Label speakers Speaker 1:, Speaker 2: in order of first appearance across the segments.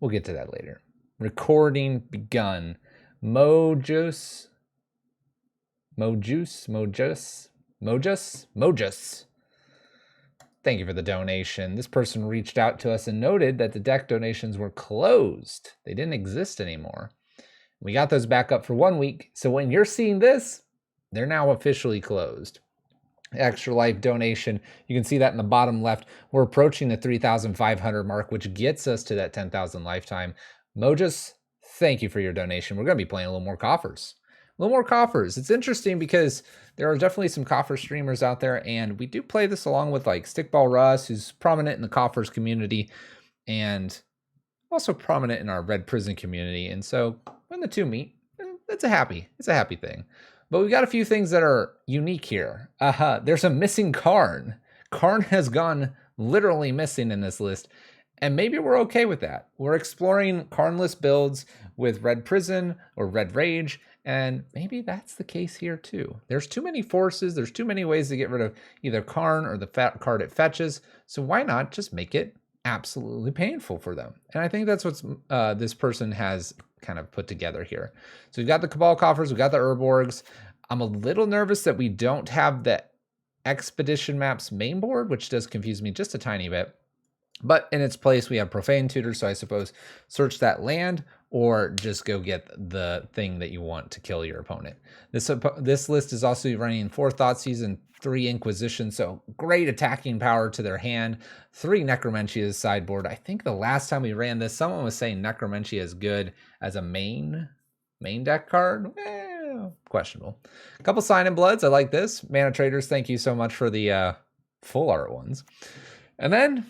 Speaker 1: We'll get to that later. Recording begun. Mojus. Thank you for the donation. This person reached out to us and noted that the deck donations were closed. They didn't exist anymore. We got those back up for 1 week. So when you're seeing this, they're now officially closed. Extra Life donation. You can see that in the bottom left. We're approaching the 3,500 mark, which gets us to that 10,000 lifetime. Mojus, thank you for your donation. We're going to be playing a little more Coffers. A little more Coffers. It's interesting because there are definitely some Coffer streamers out there, and we do play this along with like Stickball Russ, who's prominent in the Coffers community, and also prominent in our Red Prison community. And so when the two meet, it's a happy thing. But we've got a few things that are unique here. There's a missing Karn. Karn has gone literally missing in this list, and maybe we're okay with that. We're exploring Karnless builds with Red Prison or Red Rage, and maybe that's the case here too. There's too many forces. There's too many ways to get rid of either Karn or the card it fetches. So why not just make it absolutely painful for them? And I think that's what this person has kind of put together here. So we've got the Cabal Coffers, we've got the Urborgs. I'm a little nervous that we don't have the Expedition Maps main board, which does confuse me just a tiny bit. But in its place, we have Profane Tutor, so I suppose search that land or just go get the thing that you want to kill your opponent. This list is also running 4 Thoughtseize and 3 Inquisition, so great attacking power to their hand. 3 Necromentia sideboard. I think the last time we ran this, someone was saying Necromentia is good as a main deck card. Questionable. A couple Sign in Bloods. I like this. Mana Traders, thank you so much for the full art ones. And then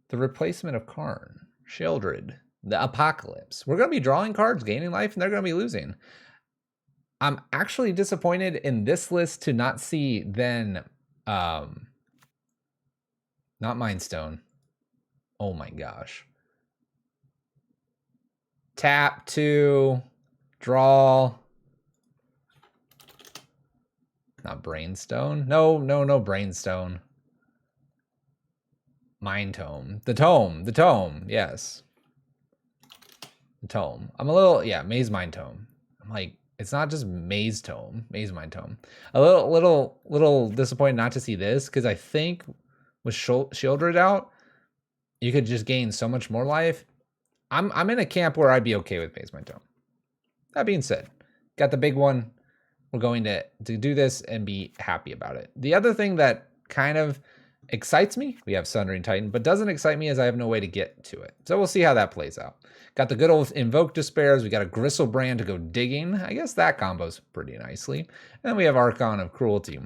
Speaker 1: the replacement of Karn, Sheoldred, the Apocalypse. We're going to be drawing cards, gaining life, and they're going to be losing. I'm actually disappointed in this list to not see then, not Mindstone. Oh my gosh. Tap 2, draw. Not Brainstone. No, Brainstone. Mind Tome. The Tome. Yes. The Tome. I'm a little, Maze Mind Tome. I'm like, it's not just Maze Mind Tome. A little disappointed not to see this, because I think with Sheoldred out, you could just gain so much more life. I'm in a camp where I'd be okay with Maze Mind Tome. That being said, got the big one. We're going to do this and be happy about it. The other thing that kind of excites me, we have Sundering Titan, but doesn't excite me is I have no way to get to it. So we'll see how that plays out. Got the good old Invoke Despairs. We got a Gristlebrand to go digging. I guess that combos pretty nicely. And then we have Archon of Cruelty.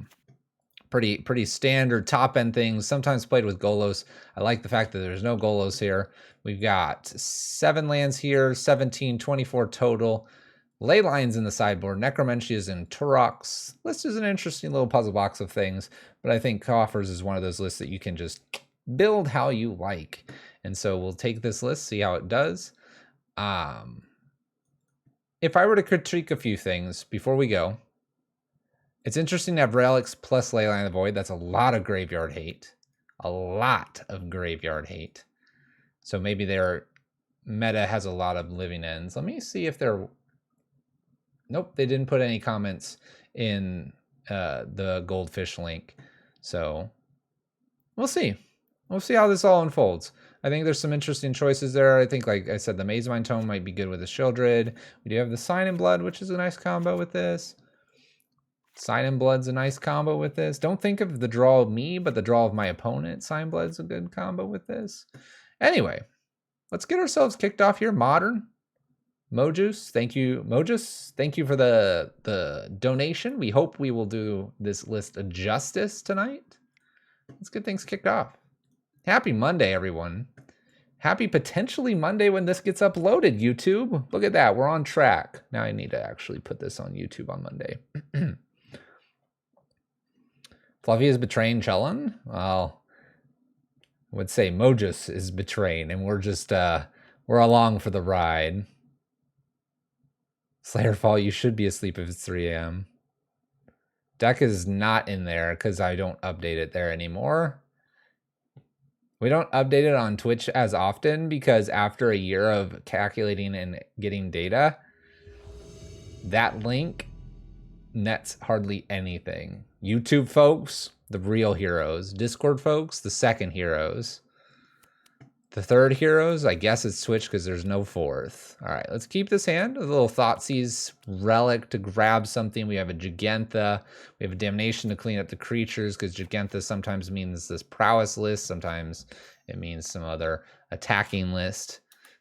Speaker 1: Pretty standard top end things, sometimes played with Golos. I like the fact that there's no Golos here. We've got 7 lands here, 17, 24 total. Ley Lines in the sideboard, Necromentias and Turoks. List is an interesting little puzzle box of things, but I think Coffers is one of those lists that you can just build how you like. And so we'll take this list, see how it does. If I were to critique a few things before we go, it's interesting to have Relics plus Leyline of the Void. That's a lot of graveyard hate. So maybe their meta has a lot of living ends. Let me see if they're... Nope, they didn't put any comments in the Goldfish link. So we'll see. We'll see how this all unfolds. I think there's some interesting choices there. I think, like I said, the Maze Mind Tome might be good with the Sheoldred. We do have the Sign in Blood, which is a nice combo with this. Sign in Blood's a nice combo with this. Don't think of the draw of me, but the draw of my opponent. Sign in Blood's a good combo with this. Anyway, let's get ourselves kicked off here. Modern. Mojus, thank you. Mojus, thank you for the donation. We hope we will do this list a justice tonight. Let's get things kicked off. Happy Monday, everyone. Happy potentially Monday when this gets uploaded, YouTube. Look at that. We're on track. Now I need to actually put this on YouTube on Monday. Fluffy is betraying Chellon? Well, I would say Mojus is betraying, and we're just, we're along for the ride. Slayerfall, you should be asleep if it's 3 a.m. Deck is not in there because I don't update it there anymore. We don't update it on Twitch as often because after a year of calculating and getting data, that link nets hardly anything. YouTube folks, the real heroes. Discord folks, the second heroes. The third heroes, I guess it's Twitch because there's no fourth. All right, let's keep this hand. A little Thoughtseize relic to grab something. We have a Gigantha. We have a Damnation to clean up the creatures because Gigantha sometimes means this prowess list. Sometimes it means some other attacking list.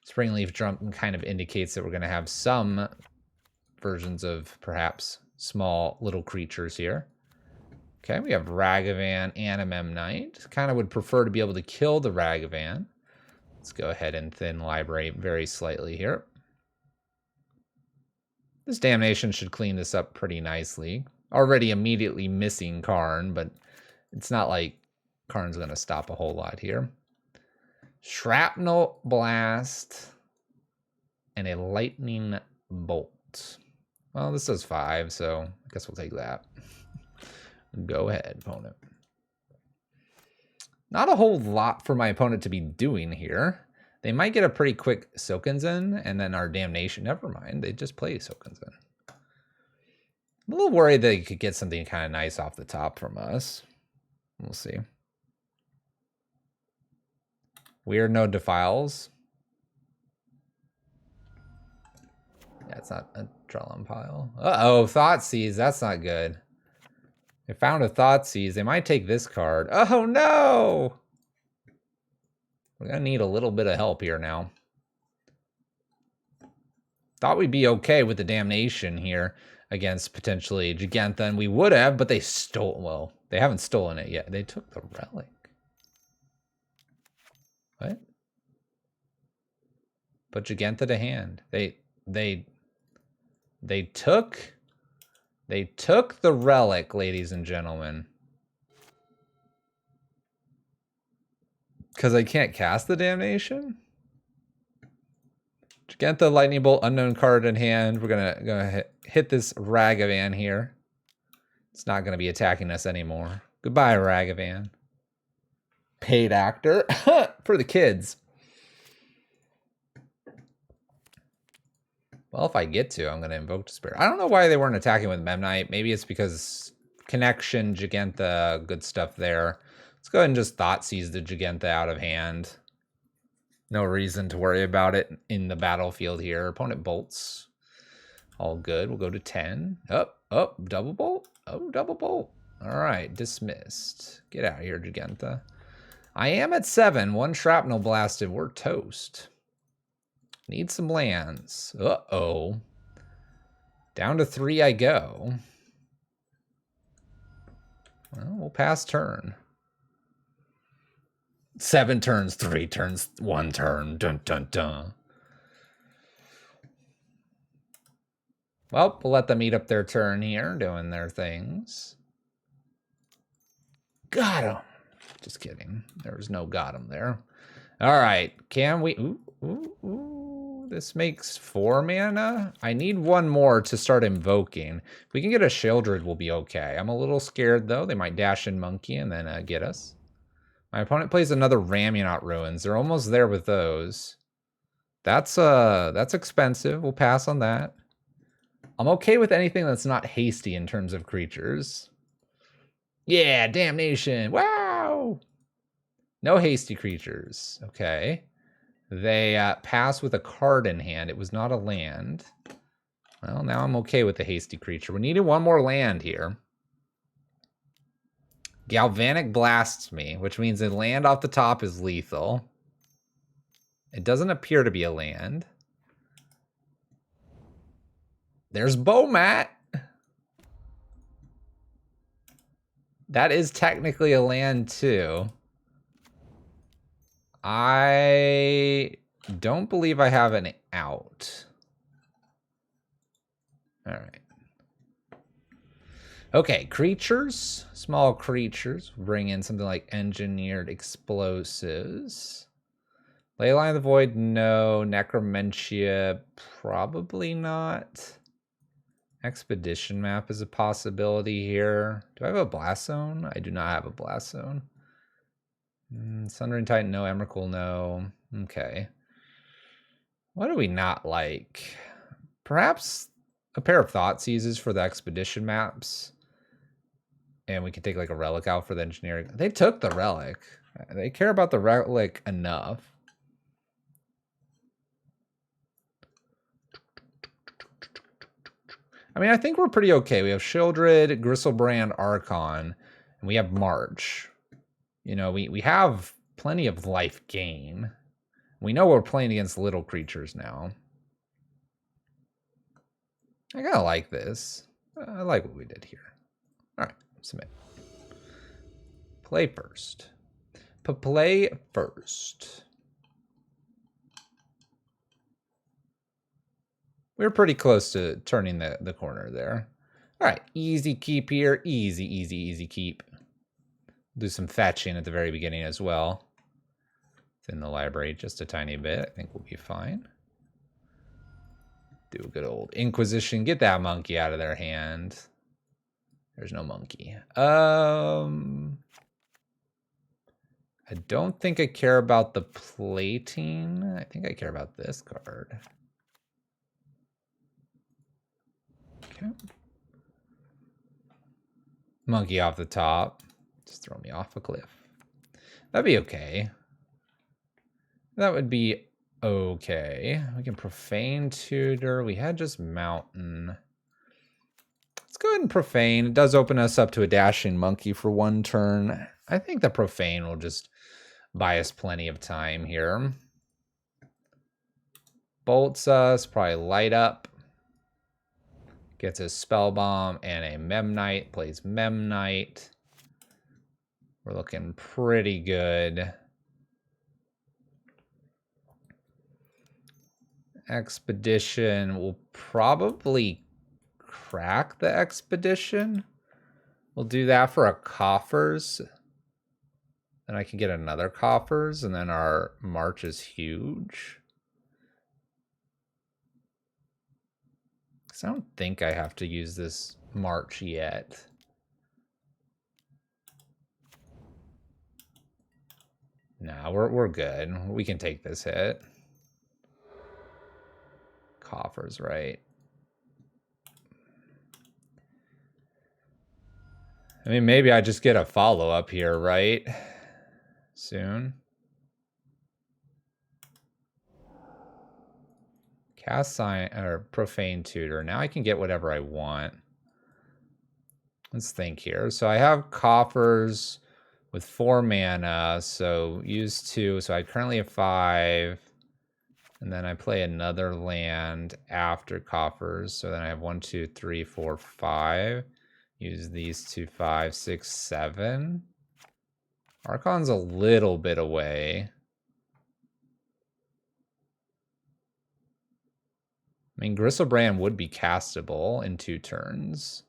Speaker 1: Springleaf Drum kind of indicates that we're going to have some versions of perhaps small little creatures here. Okay, we have Ragavan and a Memnite. Kind of would prefer to be able to kill the Ragavan. Let's go ahead and thin library very slightly here. This Damnation should clean this up pretty nicely. Already immediately missing Karn, but it's not like Karn's going to stop a whole lot here. Shrapnel Blast and a Lightning Bolt. Well, this does 5, so I guess we'll take that. Go ahead, opponent. Not a whole lot for my opponent to be doing here. They might get a pretty quick Sokenzen, and then our Damnation. Never mind, they just play Sokenzen. I'm a little worried they could get something kind of nice off the top from us. We'll see. Weird No Defiles. Yeah, it's not a Drellum pile. Uh-oh, Thoughtseize, that's not good. They found a Thoughtseize. They might take this card. Oh, no! We're going to need a little bit of help here now. Thought we'd be okay with the Damnation here against potentially Gigantha, and we would have, but they stole... Well, they haven't stolen it yet. They took the relic. What? Put Gigantha to hand. They took the relic, ladies and gentlemen. Because I can't cast the Damnation? Gigantha, Lightning Bolt, unknown card in hand. We're gonna hit this Ragavan here. It's not gonna be attacking us anymore. Goodbye, Ragavan. Paid actor for the kids. Well, if I get to, I'm going to invoke Despair. I don't know why they weren't attacking with Memnite. Maybe it's because connection, Gigantha, good stuff there. Let's go ahead and just Thoughtseize the Gigantha out of hand. No reason to worry about it in the battlefield here. Opponent bolts. All good. We'll go to 10. Up, double bolt. Oh, double bolt. All right, dismissed. Get out of here, Gigantha. I am at 7. 1 Shrapnel blasted. We're toast. Need some lands. Uh-oh. Down to 3 I go. Well, we'll pass turn. 7 turns, 3 turns, 1 turn. Dun, dun, dun. Well, we'll let them eat up their turn here, doing their things. Got him. Just kidding. There was no got him there. All right. Can we... Ooh. This makes 4 mana. I need 1 more to start invoking. If we can get a Sheoldred, we'll be okay. I'm a little scared, though. They might dash in Monkey and then get us. My opponent plays another Ramionot Ruins. They're almost there with those. That's expensive. We'll pass on that. I'm okay with anything that's not hasty in terms of creatures. Yeah, Damnation. Wow. No hasty creatures. Okay. They pass with a card in hand. It was not a land. Well, now I'm okay with the hasty creature. We needed 1 more land here. Galvanic blasts me, which means a land off the top is lethal. It doesn't appear to be a land. There's Bomat. That is technically a land too. I don't believe I have an out. All right. Okay, creatures. Small creatures. Bring in something like engineered explosives. Leyline of the Void, no. Necromentia, probably not. Expedition map is a possibility here. Do I have a blast zone? I do not have a blast zone. Sundering Titan, no. Emrakul, no. Okay. What do we not like? Perhaps a pair of Thought Seizes for the expedition maps. And we can take like a relic out for the engineering. They took the relic. They care about the relic enough. I mean, I think we're pretty okay. We have Sheoldred, Gristlebrand, Archon, and we have March. You know, we have plenty of life gain. We know we're playing against little creatures now. I kind of like this. I like what we did here. All right, submit. Play first. Play first. We're pretty close to turning the corner there. All right, easy keep here. Easy, easy, easy keep. Do some fetching at the very beginning as well. It's in the library just a tiny bit. I think we'll be fine. Do a good old Inquisition. Get that monkey out of their hand. There's no monkey. I don't think I care about the plating. I think I care about this card. Okay. Monkey off the top. Just throw me off a cliff. That'd be okay. That would be okay. We can Profane Tutor. We had just Mountain. Let's go ahead and Profane. It does open us up to a Dashing Monkey for one turn. I think the Profane will just buy us plenty of time here. Bolts us, probably Light Up. Gets a Spell Bomb and a Memnite. Plays Memnite. We're looking pretty good. Expedition will probably crack the Expedition. We'll do that for a Coffers. Then I can get another Coffers, and then our March is huge. I don't think I have to use this March yet. No, we're good. We can take this hit. Coffers, right? I mean, maybe I just get a follow-up here, right? Soon. Cast Sign or Profane Tutor. Now I can get whatever I want. Let's think here. So I have Coffers with 4 mana, so use 2. So I currently have 5. And then I play another land after Coffers. So then I have 1, 2, 3, 4, 5. Use these 2, 5, 6, 7. Archon's a little bit away. I mean, Gristlebrand would be castable in 2 turns.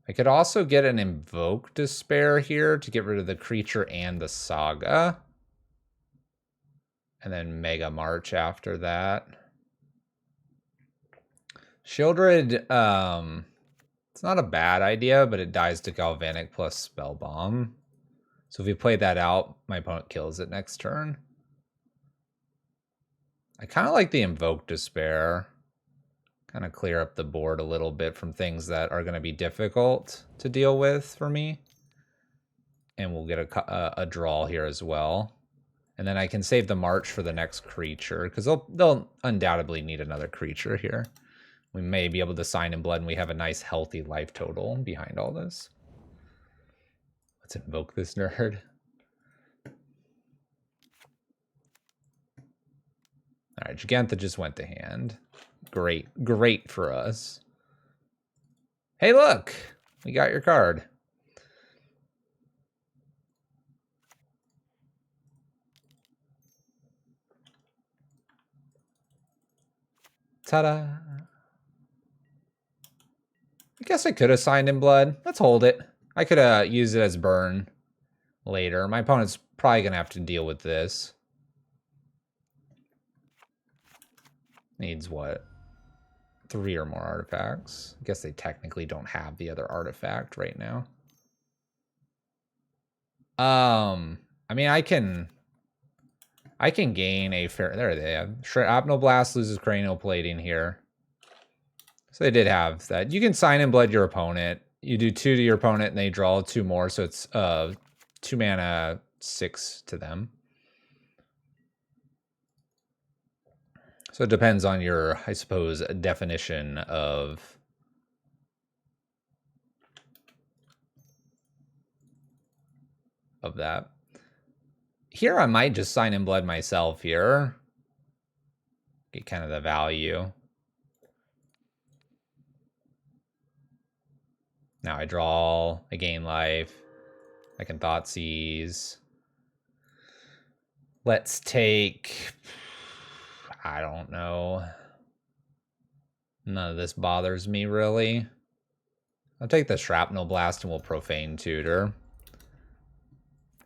Speaker 1: I could also get an Invoke Despair here to get rid of the creature and the Saga. And then Mega March after that. Sheoldred, it's not a bad idea, but it dies to Galvanic plus Spell Bomb. So if we play that out, my opponent kills it next turn. I kind of like the Invoke Despair. Kind of clear up the board a little bit from things that are going to be difficult to deal with for me. And we'll get a draw here as well. And then I can save the March for the next creature, because they'll undoubtedly need another creature here. We may be able to sign in blood, and we have a nice healthy life total behind all this. Let's invoke this nerd. All right, Gigantha just went to hand. Great for us. Hey, look! We got your card. Ta-da! I guess I could have signed in blood. Let's hold it. I could have used it as burn later. My opponent's probably going to have to deal with this. Needs what? 3 or more artifacts. I guess they technically don't have the other artifact right now. I mean, I can gain a fair... There they have. Shrapnel Blast loses cranial plating here. So they did have that. You can sign in blood your opponent. You do 2 to your opponent and they draw 2 more. So it's 2 mana, 6 to them. So it depends on your, I suppose, definition of that. Here I might just sign in blood myself here. Get kind of the value. Now I draw, I gain life. I can Thoughtseize. Let's take, I don't know. None of this bothers me really. I'll take the Shrapnel Blast and we'll Profane Tutor.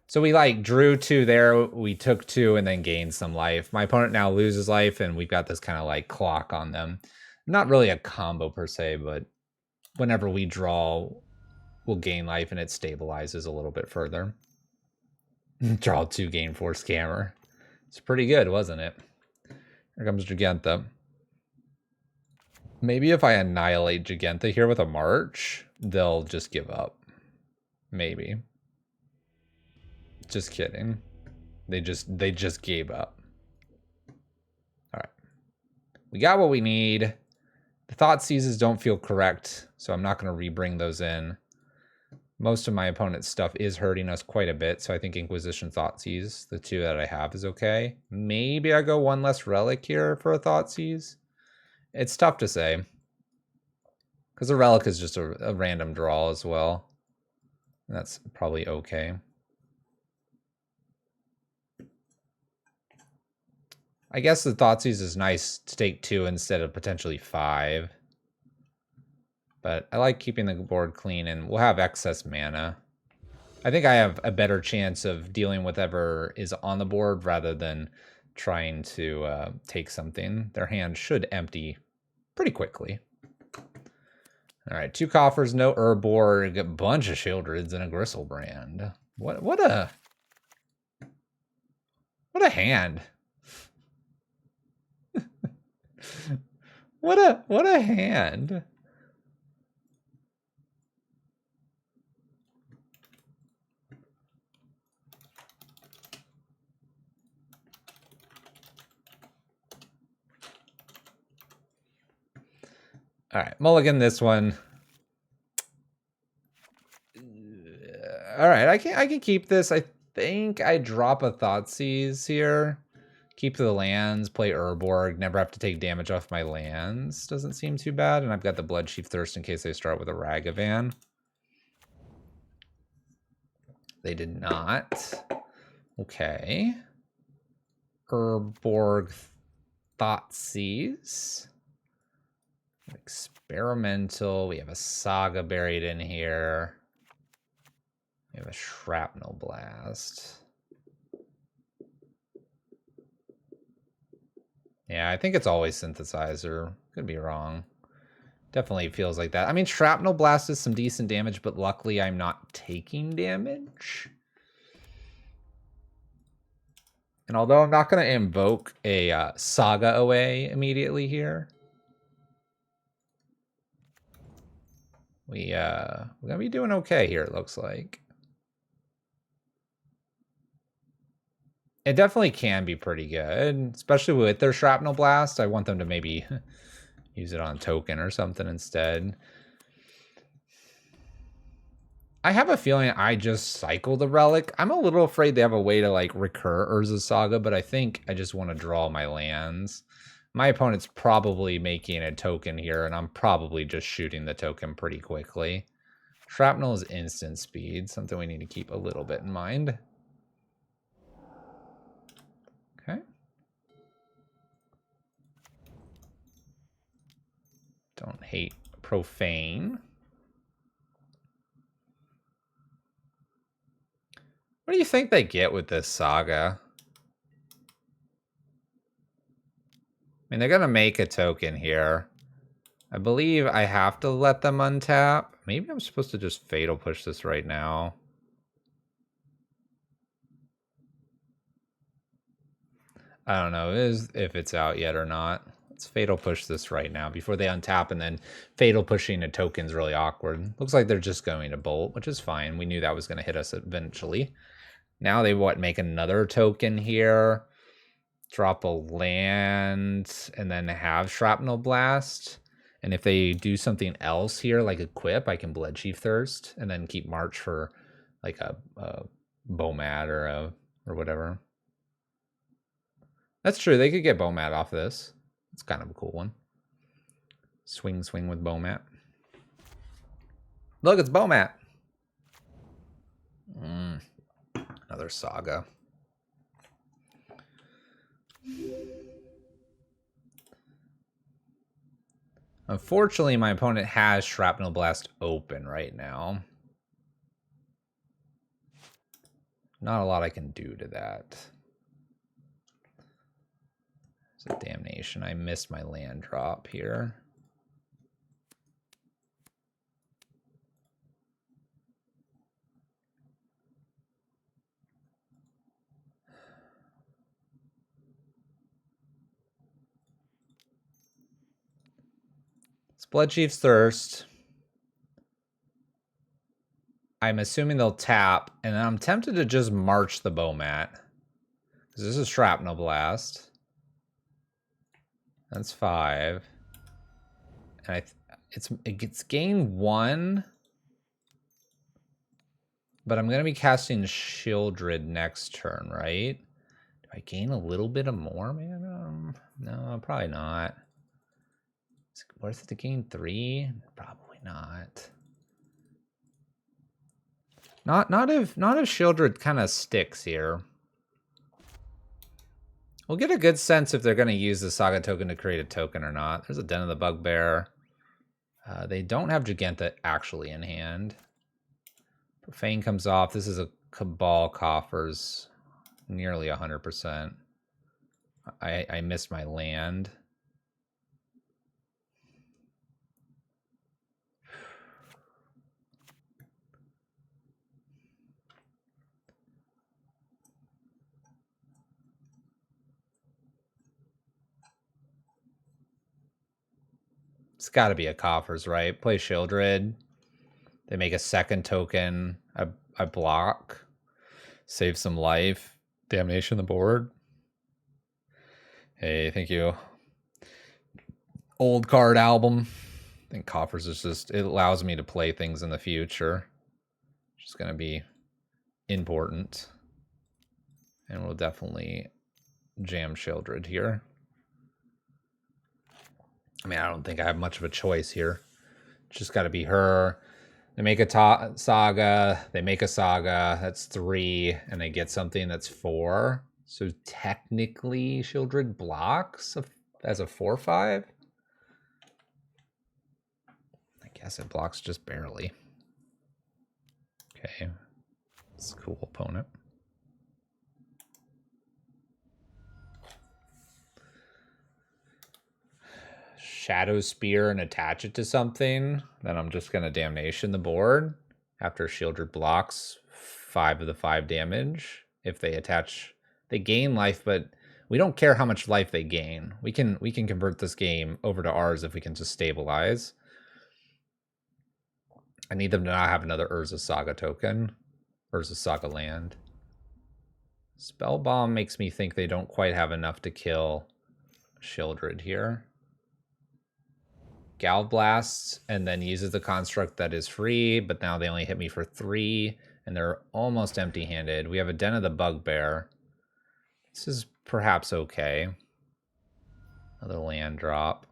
Speaker 1: So we like drew 2 there, we took 2 and then gained some life. My opponent now loses life and we've got this kind of like clock on them. Not really a combo per se, but whenever we draw, we'll gain life and it stabilizes a little bit further. Draw 2, gain 4 Scammer. It's pretty good, wasn't it? Here comes Giganta. Maybe if I annihilate Giganta here with a March, they'll just give up. Maybe. Just kidding. They just gave up. All right. We got what we need. The Thoughtseizes don't feel correct, so I'm not going to rebring those in. Most of my opponent's stuff is hurting us quite a bit, so I think Inquisition Thoughtseize, the 2 that I have, is okay. Maybe I go 1 less Relic here for a Thoughtseize. It's tough to say. Because a Relic is just a random draw as well. And that's probably okay. I guess the Thoughtseize is nice to take 2 instead of potentially 5. But I like keeping the board clean, and we'll have excess mana. I think I have a better chance of dealing with whatever is on the board rather than trying to take something. Their hand should empty pretty quickly. All right, 2 Coffers, no Urborg, a bunch of Sheoldreds, and a Gristlebrand. What a hand. What a hand. All right, mulligan this one. All right, I can keep this. I think I drop a Thoughtseize here. Keep the lands, play Urborg, never have to take damage off my lands. Doesn't seem too bad. And I've got the Bloodchief Thirst in case they start with a Ragavan. They did not. Okay. Urborg Thoughtseize. Experimental. We have a Saga buried in here. We have a Shrapnel Blast. Yeah, I think it's always Synthesizer. Could be wrong. Definitely feels like that. I mean, Shrapnel Blast is some decent damage, but luckily I'm not taking damage. And although I'm not going to invoke a Saga away immediately here, we're going to be doing okay here, it looks like. It definitely can be pretty good, especially with their Shrapnel Blast. I want them to maybe use it on a token or something instead. I have a feeling I just cycle the Relic. I'm a little afraid they have a way to like recur Urza Saga, but I think I just want to draw my lands. My opponent's probably making a token here, and I'm probably just shooting the token pretty quickly. Shrapnel is instant speed, something we need to keep a little bit in mind. Okay. Don't hate Profane. What do you think they get with this Saga? I mean, they're going to make a token here. I believe I have to let them untap. Maybe I'm supposed to just Fatal Push this right now. I don't know if it's out yet or not. Let's Fatal Push this right now before they untap, and then Fatal Pushing a token's really awkward. Looks like they're just going to Bolt, which is fine. We knew that was going to hit us eventually. Now they make another token here, drop a land, and then have Shrapnel Blast. And if they do something else here, like equip, I can Bloodchief Thirst, and then keep March for like a Bomat or whatever. That's true. They could get Bomat off this. It's kind of a cool one. Swing with Bomat. Look, it's Bomat. Another Saga. Unfortunately, my opponent has Shrapnel Blast open right now. Not a lot I can do to that. It's a damnation. I missed my land drop here. It's Bloodchief's Thirst. I'm assuming they'll tap, and I'm tempted to just march the Bomat. Because this is Shrapnel Blast. That's 5. And it gets gain 1. But I'm going to be casting Sheoldred next turn, right? Do I gain a little bit of more, man? No, probably not. Is it worth it to gain 3? Probably not. Not if Sheoldred kind of sticks here. We'll get a good sense if they're going to use the Saga token to create a token or not. There's a Den of the Bugbear. They don't have Giganta actually in hand. Profane comes off. This is a Cabal Coffers. Nearly 100%. I missed my land. It's got to be a Coffers, right? Play Sheoldred. They make a second token. I block. Save some life. Damnation the board. Hey, thank you. Old card album. I think Coffers is just, it allows me to play things in the future. Which is going to be important. And we'll definitely jam Sheoldred here. I mean, I don't think I have much of a choice here. It's just got to be her. They make a Saga. They make a Saga. That's 3. And they get something that's 4. So technically, Sheoldred blocks as a 4/5. I guess it blocks just barely. Okay. It's a cool opponent. Shadow Spear and attach it to something, then I'm just going to Damnation the board after Sheoldred blocks 5 of the 5 damage. If they attach, they gain life, but we don't care how much life they gain. We can convert this game over to ours if we can just stabilize. I need them to not have another Urza Saga token. Urza Saga land. Spell Bomb makes me think they don't quite have enough to kill Sheoldred here. Gal blasts and then uses the construct that is free, but now they only hit me for 3 and they're almost empty-handed. We have a Den of the Bugbear. This is perhaps okay. Another land drop.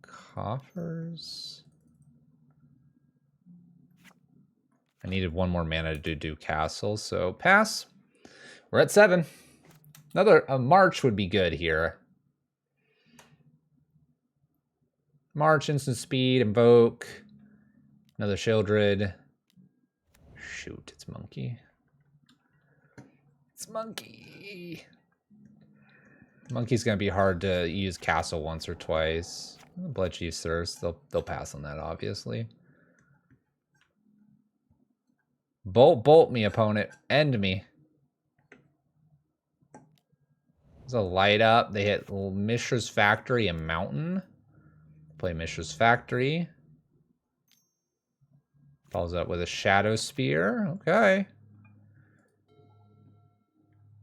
Speaker 1: Coffers. I needed 1 more mana to do castle, so pass. We're at 7. A March would be good here. March, instant speed, invoke. Another Sheoldred. Shoot, it's Monkey. It's Monkey. Monkey's gonna be hard to use castle once or twice. Blood Chief's Thirst, they'll pass on that, obviously. Bolt me, opponent. End me. There's a light up. They hit Mishra's Factory and Mountain. Play Mishra's Factory. Follows up with a Shadow Spear. Okay.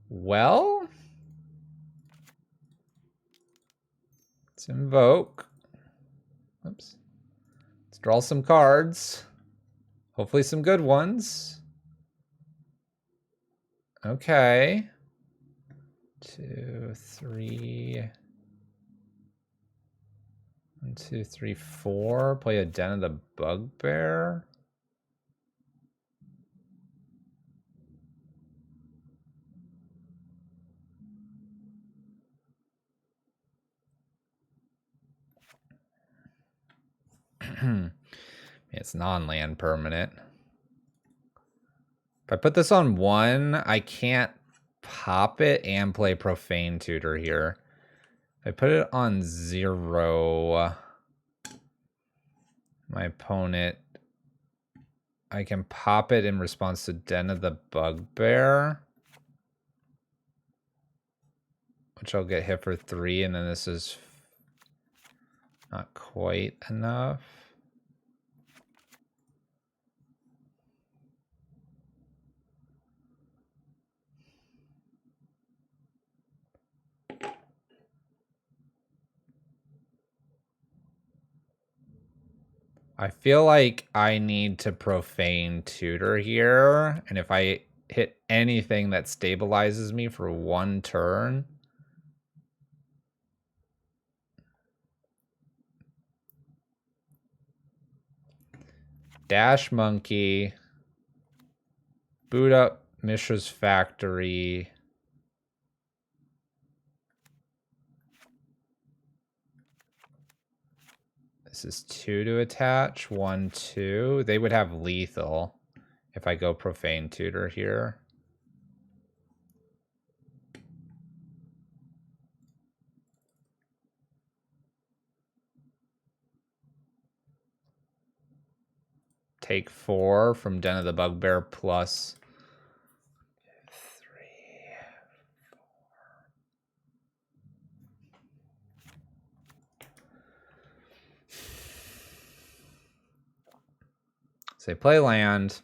Speaker 1: Well, let's invoke. Oops. Let's draw some cards. Hopefully some good ones. Okay. 2, 3. 1, 2, 3, 4. Play a Den of the Bugbear. It's non-land permanent. If I put this on 1, I can't pop it and play Profane Tutor here. If I put it on 0, my opponent, I can pop it in response to Den of the Bugbear, which I'll get hit for 3, and then this is not quite enough. I feel like I need to Profane Tutor here, and if I hit anything that stabilizes me for 1 turn, Dash Monkey, boot up Mishra's Factory. This is 2 to attach. 1, 2. They would have lethal if I go Profane Tutor here. Take 4 from Den of the Bugbear plus 3, 4. Say play land.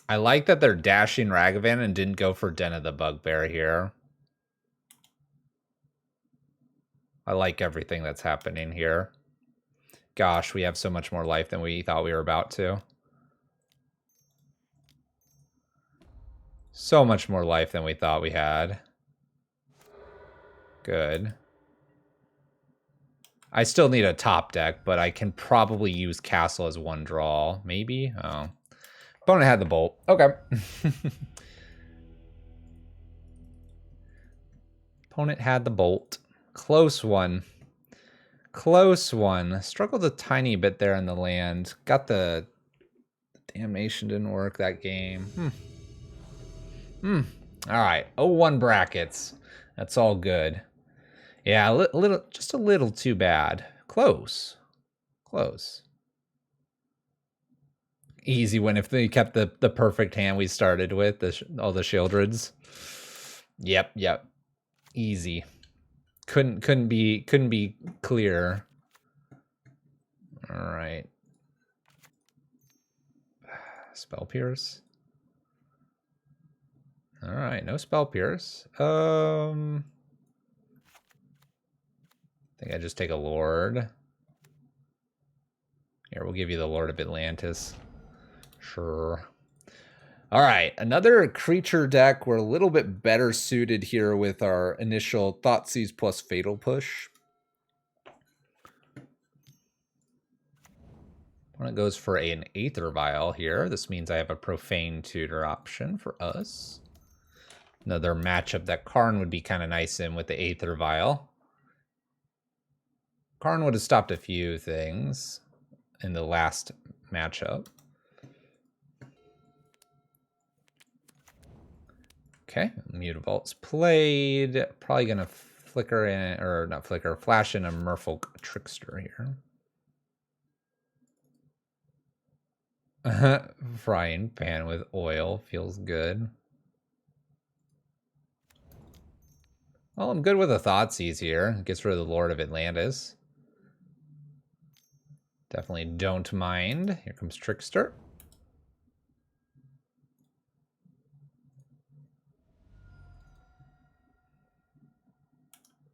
Speaker 1: I like that they're dashing Ragavan and didn't go for Den of the Bugbear here. I like everything that's happening here. Gosh, we have so much more life than we thought we were about to. So much more life than we thought we had. Good. I still need a top deck, but I can probably use Castle as 1 draw. Maybe? Oh. Opponent had the bolt. Okay. Opponent had the bolt. Close one. Close one. Struggled a tiny bit there in the land. Got the damnation didn't work that game. All right. 0-1 brackets. That's all good. Yeah, just a little too bad. Close. Close. Easy win if they kept the perfect hand we started with, all the Sheoldreds. Yep. Easy. Couldn't be clearer. All right. Spell Pierce. All right, no Spell Pierce. I think I just take a Lord. Here, we'll give you the Lord of Atlantis. Sure. All right, another creature deck. We're a little bit better suited here with our initial Thoughtseize plus Fatal Push. Opponent goes for an Aether Vial here. This means I have a Profane Tutor option for us. Another matchup that Karn would be kind of nice in with the Aether Vial. Karn would have stopped a few things in the last matchup. Okay, Mutavault's played. Probably gonna flicker in, or not flicker, flash in a Merfolk Trickster here. Frying pan with oil feels good. Well, I'm good with the Thoughtseize here. Gets rid of the Lord of Atlantis. Definitely don't mind. Here comes Trickster.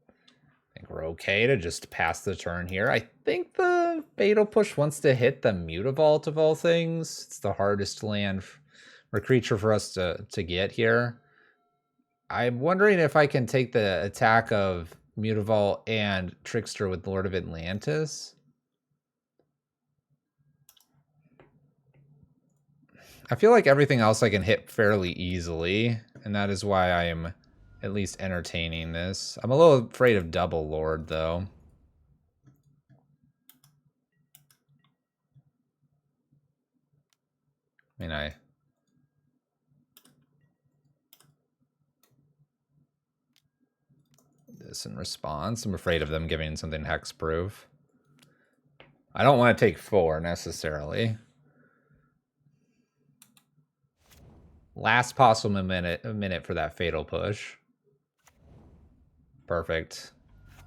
Speaker 1: I think we're okay to just pass the turn here. I think the Fatal Push wants to hit the Mutavault of all things. It's the hardest land or creature for us to get here. I'm wondering if I can take the attack of Mutavault and Trickster with Lord of Atlantis. I feel like everything else I can hit fairly easily, and that is why I am at least entertaining this. I'm a little afraid of Double Lord, though. I mean, this in response. I'm afraid of them giving something hexproof. I don't want to take 4 necessarily. Last possible minute for that Fatal Push. Perfect.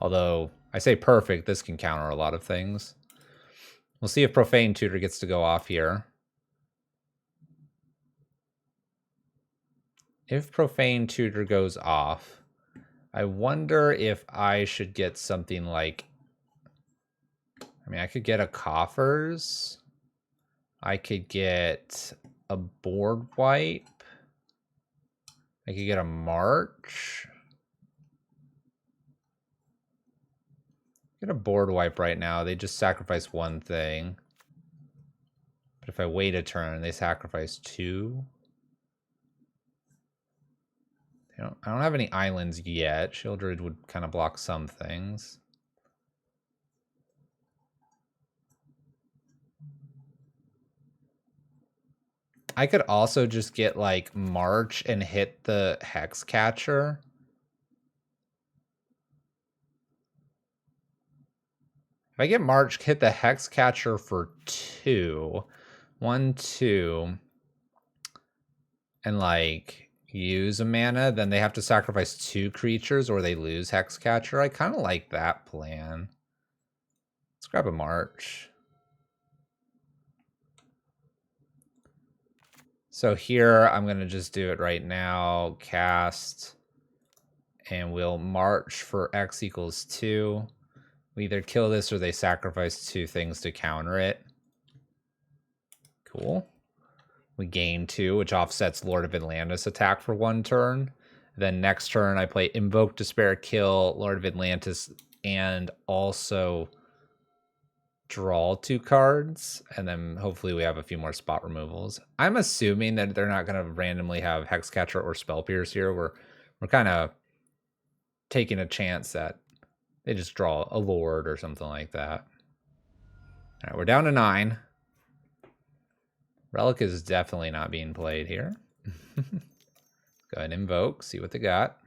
Speaker 1: Although, I say perfect, this can counter a lot of things. We'll see if Profane Tutor gets to go off here. If Profane Tutor goes off, I wonder if I should get something like... I mean, I could get a Coffers. I could get a Board Wipe. I could get a March. Get a Board Wipe right now. They just sacrifice 1 thing. But if I wait a turn, they sacrifice 2. I don't have any islands yet. Sheoldred would kind of block some things. I could also just get like March and hit the Hex Catcher. If I get March, hit the Hex Catcher for 2. 1, 2. And like use a mana, then they have to sacrifice 2 creatures or they lose Hex Catcher. I kind of like that plan. Let's grab a March. So here, I'm going to just do it right now. Cast. And we'll march for X equals 2. We either kill this or they sacrifice 2 things to counter it. Cool. We gain 2, which offsets Lord of Atlantis attack for 1 turn. Then next turn, I play Invoke Despair, kill Lord of Atlantis, and also draw 2 cards, and then hopefully we have a few more spot removals. I'm assuming that they're not going to randomly have Hexcatcher or Spell Pierce here. We're kind of taking a chance that they just draw a Lord or something like that. All right, we're down to 9. Relic is definitely not being played here. Go ahead and invoke, see what they got.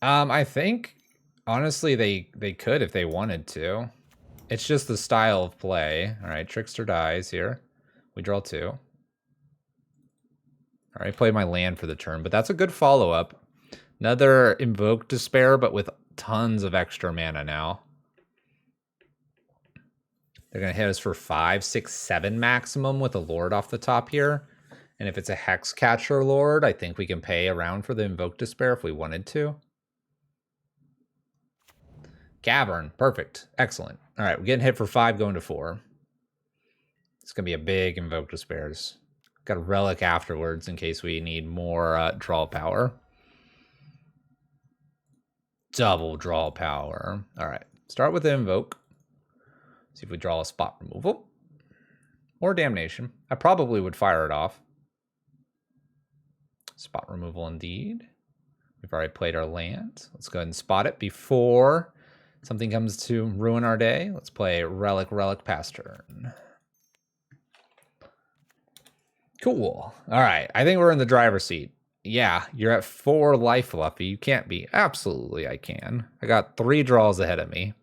Speaker 1: I think, honestly, they could if they wanted to. It's just the style of play. All right, Trickster dies here. We draw 2. All right, play my land for the turn, but that's a good follow-up. Another Invoke Despair, but with tons of extra mana now. They're going to hit us for 5, 6, 7 maximum with a Lord off the top here. And if it's a Hexcatcher Lord, I think we can pay around for the Invoke Despair if we wanted to. Cavern, perfect, excellent. All right, we're getting hit for 5, going to 4. It's going to be a big Invoke Despairs. Got a Relic afterwards in case we need more draw power. Double draw power. All right, start with the Invoke. See if we draw a spot removal. Or Damnation. I probably would fire it off. Spot removal indeed. We've already played our land. Let's go ahead and spot it before something comes to ruin our day. Let's play Relic, pass turn. Cool. All right. I think we're in the driver's seat. Yeah, you're at 4 life, Fluffy. You can't be. Absolutely, I can. I got 3 draws ahead of me.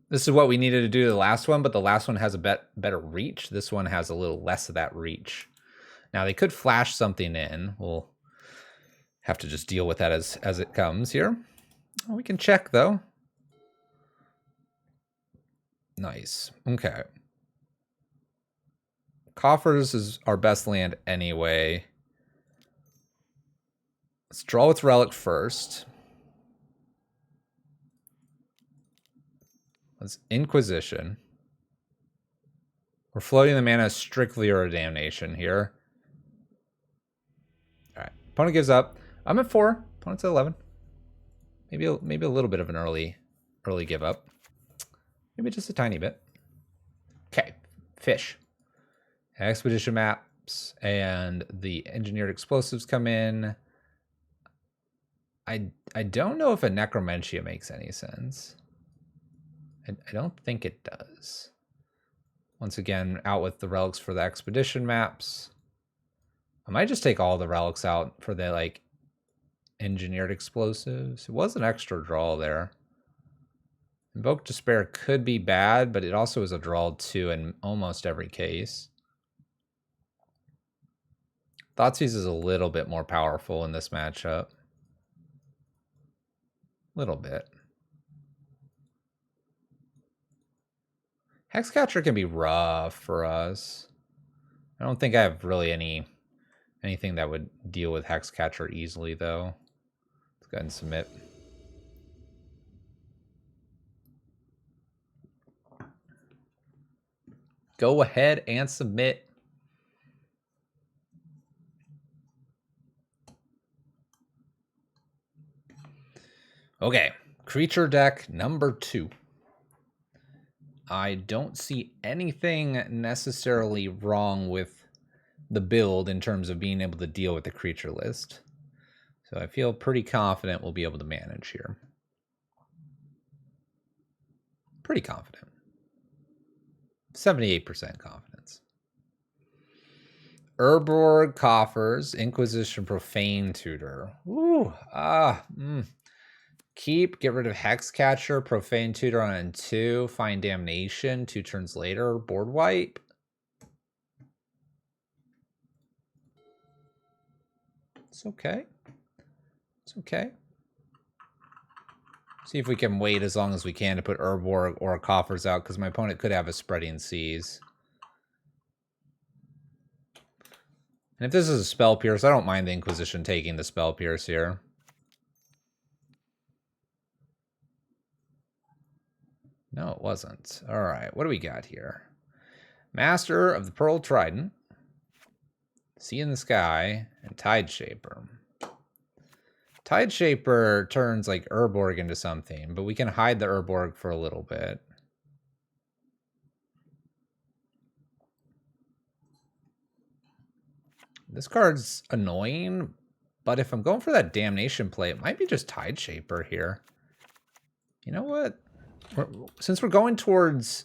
Speaker 1: This is what we needed to do to the last one, but the last one has a better reach. This one has a little less of that reach. Now, they could flash something in. We'll have to just deal with that as it comes here. Oh, we can check, though. Nice. Okay. Coffers is our best land anyway. Let's draw with Relic first. Let's Inquisition. We're floating the mana strictly or a damnation here. All right. Opponent gives up. I'm at 4. Opponent's at 11. Maybe a little bit of an early give up. Maybe just a tiny bit. Okay. Fish. Expedition maps and the engineered explosives come in. I don't know if a Necromentia makes any sense. I don't think it does. Once again, out with the relics for the expedition maps. I might just take all the relics out for the like engineered explosives. It was an extra draw there. Invoke Despair could be bad, but it also is a draw 2 in almost every case. Thoughtseize is a little bit more powerful in this matchup. Little bit. Hexcatcher can be rough for us. I don't think I have really anything that would deal with Hexcatcher easily, though. Let's go ahead and submit. Go ahead and submit. Okay, creature deck number 2. I don't see anything necessarily wrong with the build in terms of being able to deal with the creature list. So I feel pretty confident we'll be able to manage here. Pretty confident. 78% confidence. Urborg, Coffers, Inquisition, Profane Tutor. Ooh, Keep, get rid of Hexcatcher, Profane Tutor on 2, Find Damnation, 2 turns later, board wipe. It's okay. It's okay. See if we can wait as long as we can to put Urborg or Coffers out, because my opponent could have a Spreading Seas. And if this is a Spell Pierce, I don't mind the Inquisition taking the Spell Pierce here. No, it wasn't. All right, what do we got here? Master of the Pearl Trident, Sea in the Sky, and Tide Shaper. Tide Shaper turns like Urborg into something, but we can hide the Urborg for a little bit. This card's annoying, but if I'm going for that Damnation play, it might be just Tide Shaper here. You know what? Since we're going towards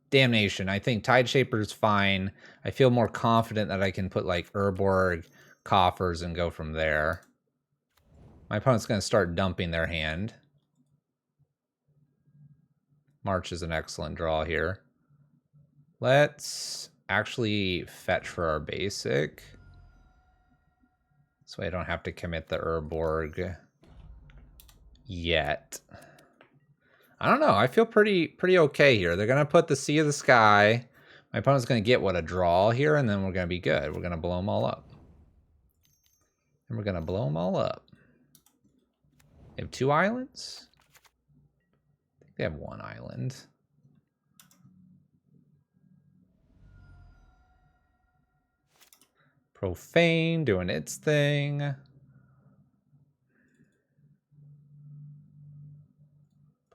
Speaker 1: Damnation, I think Tide Shaper is fine. I feel more confident that I can put like Urborg, Coffers, and go from there. My opponent's going to start dumping their hand. March is an excellent draw here. Let's actually fetch for our basic. So I don't have to commit the Urborg yet. I don't know. I feel pretty okay here. They're going to put the Sea of the Sky. My opponent's going to get, what, a draw here, and then we're going to be good. We're going to blow them all up. And we're going to blow them all up. They have 2 islands? I think they have 1 island. Profane doing its thing.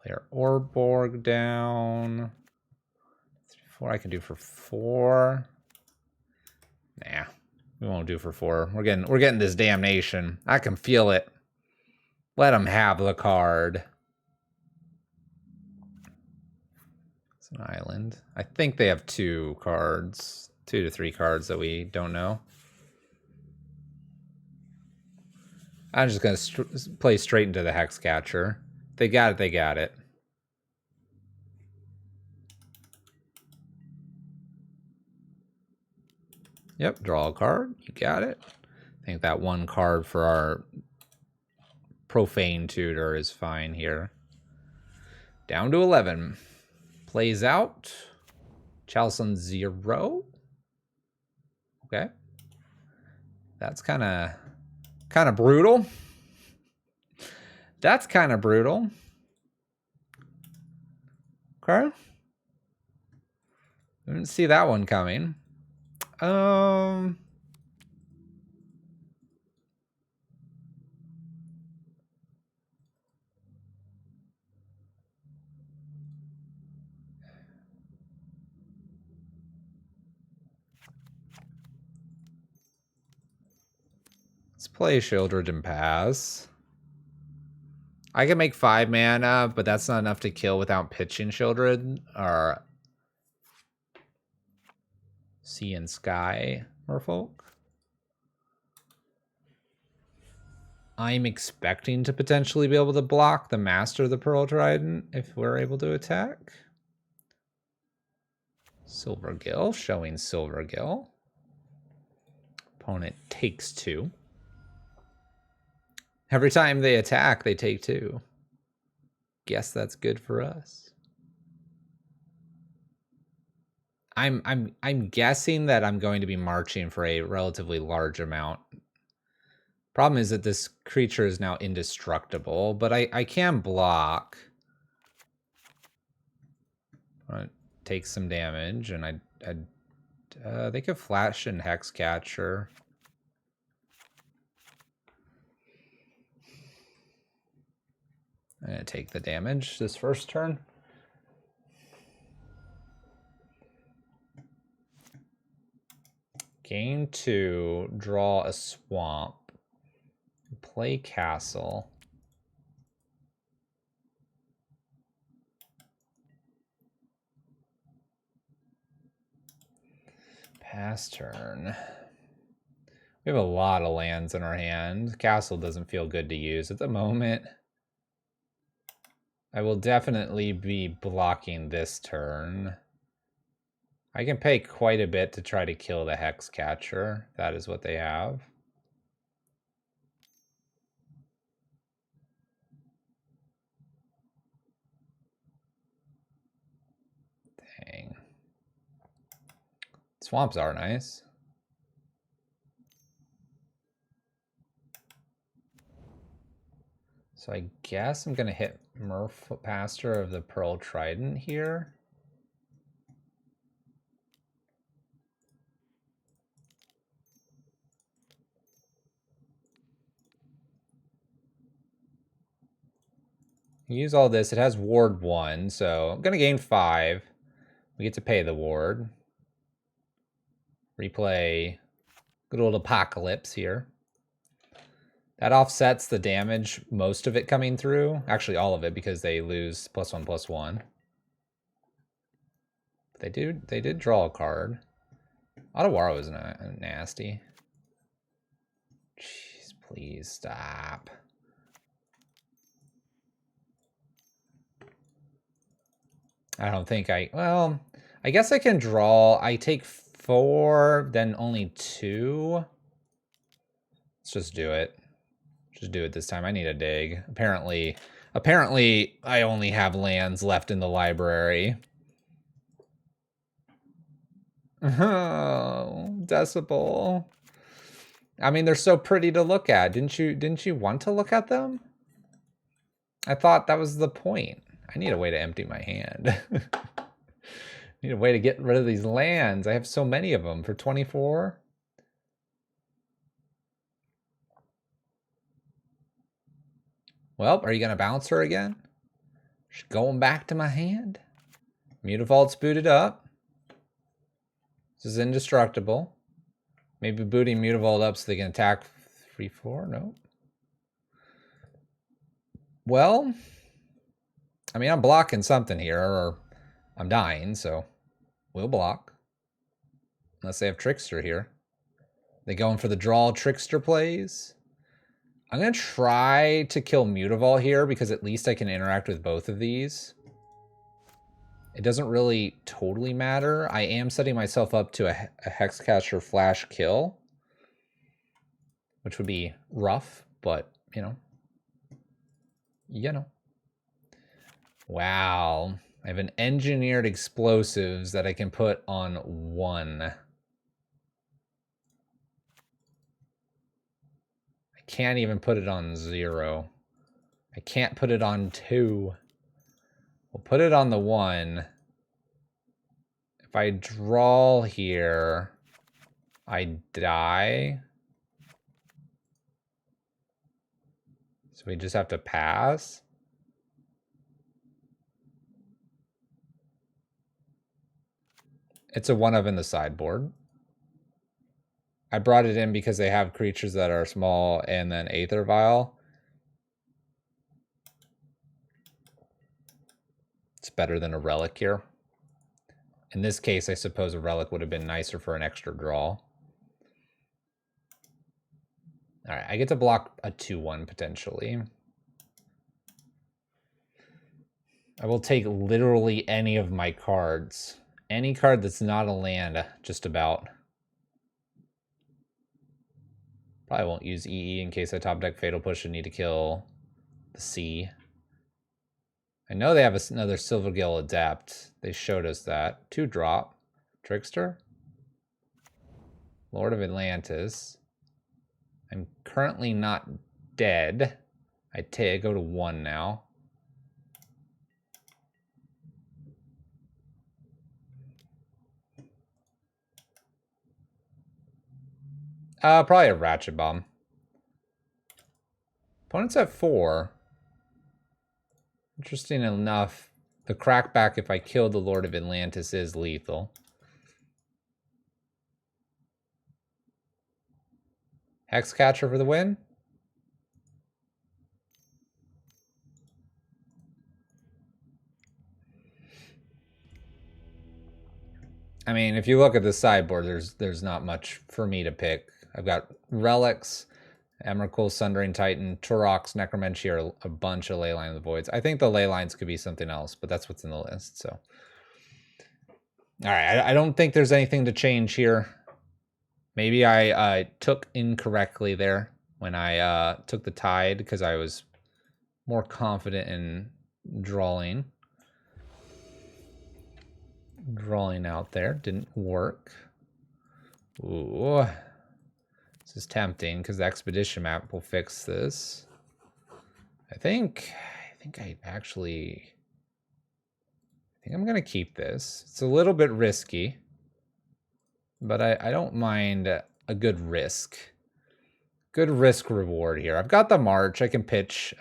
Speaker 1: Player Urborg down. 4 I can do for 4. Nah, We won't do for 4. We're getting this damnation. I can feel it. Let them have the card. It's an island. I think they have 2 cards. 2 to 3 cards that we don't know. I'm just going to play straight into the Hexcatcher. They got it, they got it. Yep, draw a card. You got it. I think that 1 card for our Profane Tutor is fine here. Down to 11. Plays out. Chalson 0. Okay. That's kind of brutal. That's kind of brutal. Okay. Didn't see that one coming. Let's play Sheoldred and pass. I can make 5 mana, but that's not enough to kill without pitching Sheoldred or Sea and Sky Merfolk. I'm expecting to potentially be able to block the Master of the Pearl Trident if we're able to attack. Silvergill, showing Silvergill. Opponent takes 2. Every time they attack, they take 2. Guess that's good for us. I'm guessing that I'm going to be marching for a relatively large amount. Problem is that this creature is now indestructible, but I can block. Take some damage, and they could flash in Hexcatcher. I'm going to take the damage this first turn. Gain 2, draw a swamp. Play castle. Pass turn. We have a lot of lands in our hand. Castle doesn't feel good to use at the moment. I will definitely be blocking this turn. I can pay quite a bit to try to kill the Hexcatcher. That is what they have. Dang. Swamps are nice. So I guess I'm going to hit Master of the Pearl Trident here. Use all this. It has ward 1, so I'm going to gain 5. We get to pay the ward. Replay good old Apocalypse here. That offsets the damage, most of it coming through. Actually, all of it, because they lose +1/+1. But they did draw a card. Otawara is nasty. Jeez, please stop. I don't think well, I guess I can draw. I take 4, then only 2. Let's just do it. Just do it this time. I need a dig. Apparently I only have lands left in the library. Oh, Decibel. I mean, they're so pretty to look at. Didn't you want to look at them? I thought that was the point. I need a way to empty my hand. Need a way to get rid of these lands. I have so many of them for 24. Well, are you going to bounce her again? She's going back to my hand. Mutavault's booted up. This is indestructible. Maybe booting Mutavault up so they can attack 3/4? No. Well, I mean, I'm blocking something here, or I'm dying, so we'll block. Unless they have Trickster here. They going for the draw Trickster plays. I'm going to try to kill Mutavault here because at least I can interact with both of these. It doesn't really totally matter. I am setting myself up to a Hexcatcher flash kill, which would be rough, but, you know. Wow. I have an engineered explosives that I can put on 1. I can't even put it on 0. I can't put it on 2. We'll put it on the 1. If I draw here, I die. So we just have to pass. It's a 1 of in the sideboard. I brought it in because they have creatures that are small and then Aether Vial. It's better than a Relic here. In this case, I suppose a Relic would have been nicer for an extra draw. All right, I get to block a 2/1 potentially. I will take literally any of my cards. Any card that's not a land, just about. Probably won't use EE in case I top deck Fatal Push and need to kill the C. I know they have another Silvergill Adept. They showed us that. 2-drop. Trickster. Lord of Atlantis. I'm currently not dead. I go to 1 now. Probably a Ratchet Bomb. Opponent's at 4. Interesting enough, the crackback if I kill the Lord of Atlantis is lethal. Hexcatcher for the win. I mean, if you look at the sideboard, there's not much for me to pick. I've got Relics, Emrakul, Sundering Titan, Turox, Necromancer, a bunch of Leyline of the Voids. I think the Leylines could be something else, but that's what's in the list, so. All right, I don't think there's anything to change here. Maybe I took incorrectly there when I took the Tide because I was more confident in drawing. Drawing out there didn't work. Ooh. This is tempting because the expedition map will fix this. I think I'm gonna keep this. It's a little bit risky, but I don't mind a good risk. Good risk reward here. I've got the March. I can pitch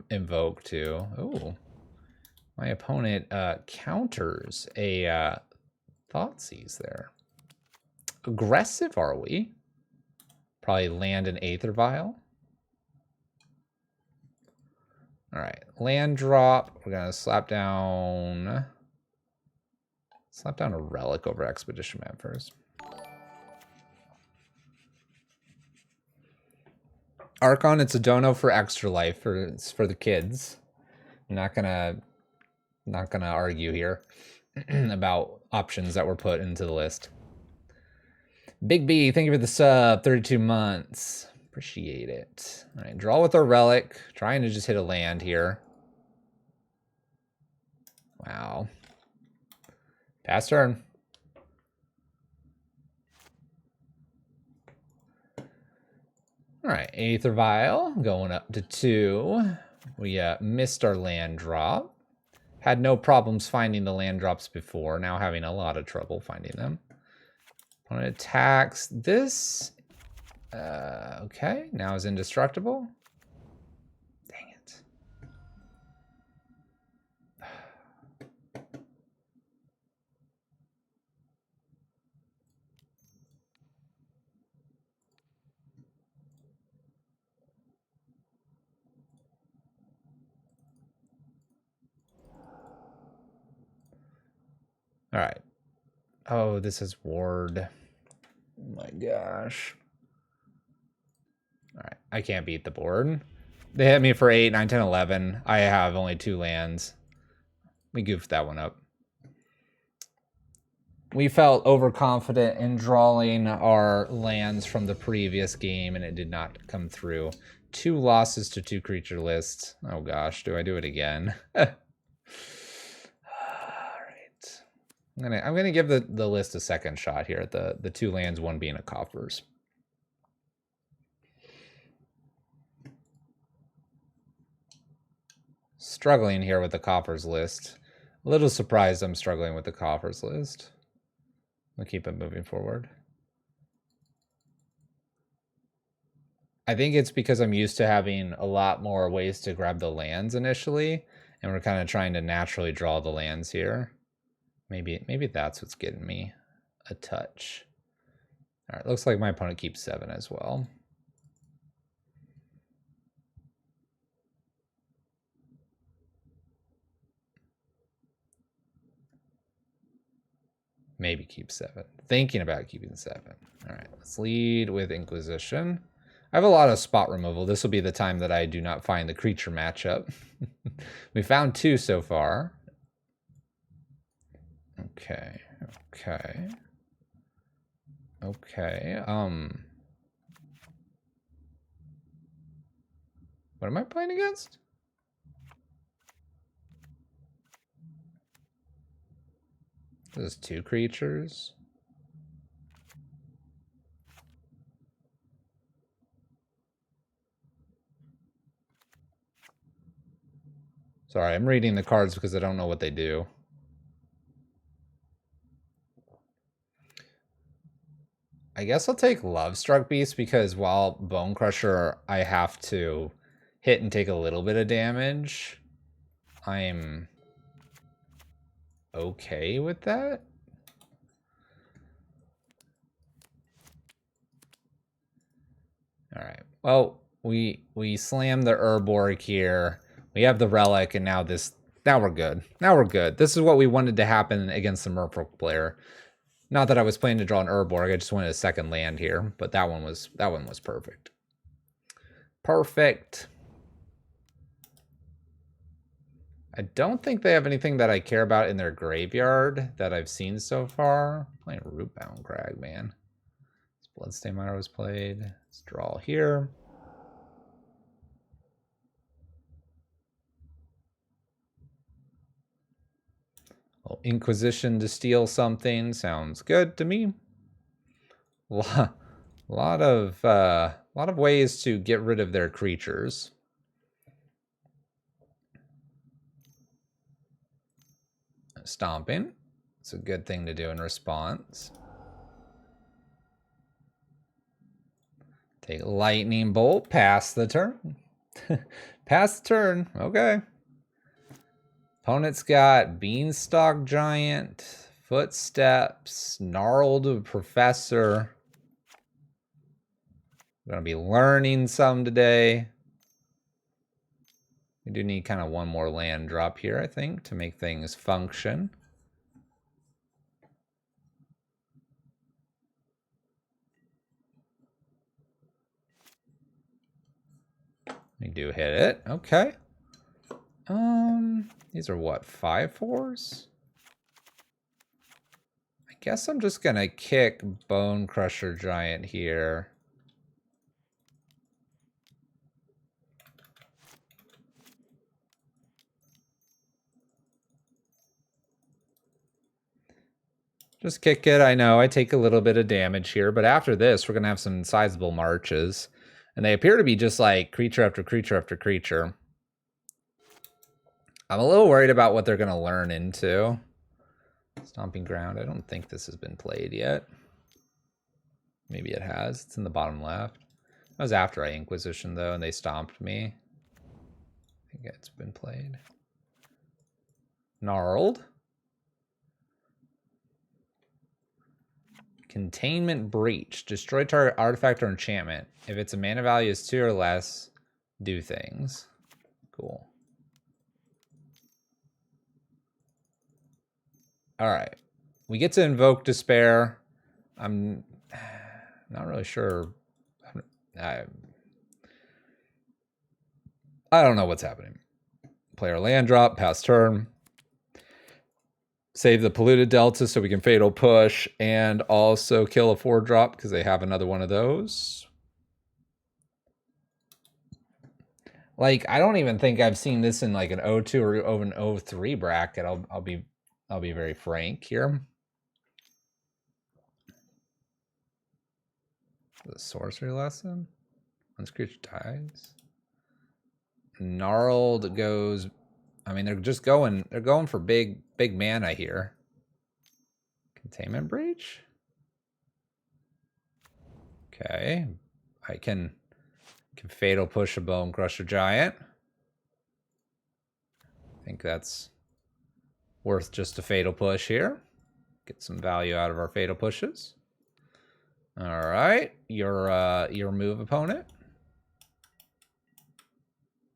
Speaker 1: Invoke too. Ooh. My opponent counters a Thoughtseize there. Aggressive, are we? Probably land an Aether Vial. All right, land drop. We're gonna slap down a Relic over Expedition Map first. Archon, it's a dono for extra life. It's for the kids. I'm not gonna argue here about options that were put into the list. Big B, thank you for the sub. 32 months. Appreciate it. All right, draw with our Relic. Trying to just hit a land here. Wow. Pass turn. All right, Aether Vial going up to 2. We missed our land drop. Had no problems finding the land drops before. Now having a lot of trouble finding them. Opponent attacks this. Okay, now is indestructible. Dang it. All right. Oh, this is ward. Oh my gosh. All right. I can't beat the board. They hit me for 8, 9, 10, 11. I have only 2 lands. We goofed that one up. We felt overconfident in drawing our lands from the previous game, and it did not come through. 2 losses to 2 creature lists. Oh gosh, do I do it again? All right. I'm gonna give the list a second shot here. The 2 lands, one being a Coffers. Struggling here with the Coffers list. A little surprised I'm struggling with the Coffers list. We'll keep it moving forward. I think it's because I'm used to having a lot more ways to grab the lands initially, and we're kind of trying to naturally draw the lands here. Maybe that's what's getting me a touch. All right, looks like my opponent keeps 7 as well. Maybe keep 7. Thinking about keeping 7. All right, let's lead with Inquisition. I have a lot of spot removal. This will be the time that I do not find the creature matchup. We found 2 so far. Okay. What am I playing against? This is 2 creatures. Sorry, I'm reading the cards because I don't know what they do. I guess I'll take Lovestruck Beast because while Bone Crusher, I have to hit and take a little bit of damage. I'm okay with that. All right. Well, we slammed the Urborg here. We have the Relic, and now we're good. Now we're good. This is what we wanted to happen against the Merfolk player. Not that I was planning to draw an Urborg. I just wanted a second land here, but that one was perfect. Perfect. I don't think they have anything that I care about in their graveyard that I've seen so far. Playing Rootbound Crag, man. Bloodstain Miner was played. Let's draw here. Well, Inquisition to steal something sounds good to me. A lot of ways to get rid of their creatures. Stomping. It's a good thing to do in response. Take Lightning Bolt, pass the turn. Pass the turn, okay. Opponent's got Beanstalk Giant, Footsteps, Gnarled Professor. We're gonna be learning some today. We do need kind of one more land drop here, I think, to make things function. We do hit it. Okay. These are what, 5/4s? I guess I'm just gonna kick Bone Crusher Giant here. Just kick it. I know I take a little bit of damage here, but after this, we're gonna have some sizable marches. And they appear to be just like creature after creature after creature. I'm a little worried about what they're going to learn into. Stomping Ground. I don't think this has been played yet. Maybe it has. It's in the bottom left. That was after I Inquisition, though, and they stomped me. I think it's been played. Gnarled. Containment Breach. Destroy target artifact or enchantment. If its a mana value is 2 or less, do things. Cool. All right. We get to invoke despair. I'm not really sure. I don't know what's happening. Player land drop, pass turn. Save the polluted delta so we can fatal push and also kill a 4-drop because they have another one of those. Like, I don't even think I've seen this in like an 0-2 or an 0-3 bracket. I'll be very frank here. The sorcery lesson. Once creature dies. Gnarled goes. I mean, they're going for big mana here. Containment breach. Okay, I can fatal push a Bone Crusher Giant. I think that's worth just a fatal push here. Get some value out of our fatal pushes. All right, your move, opponent.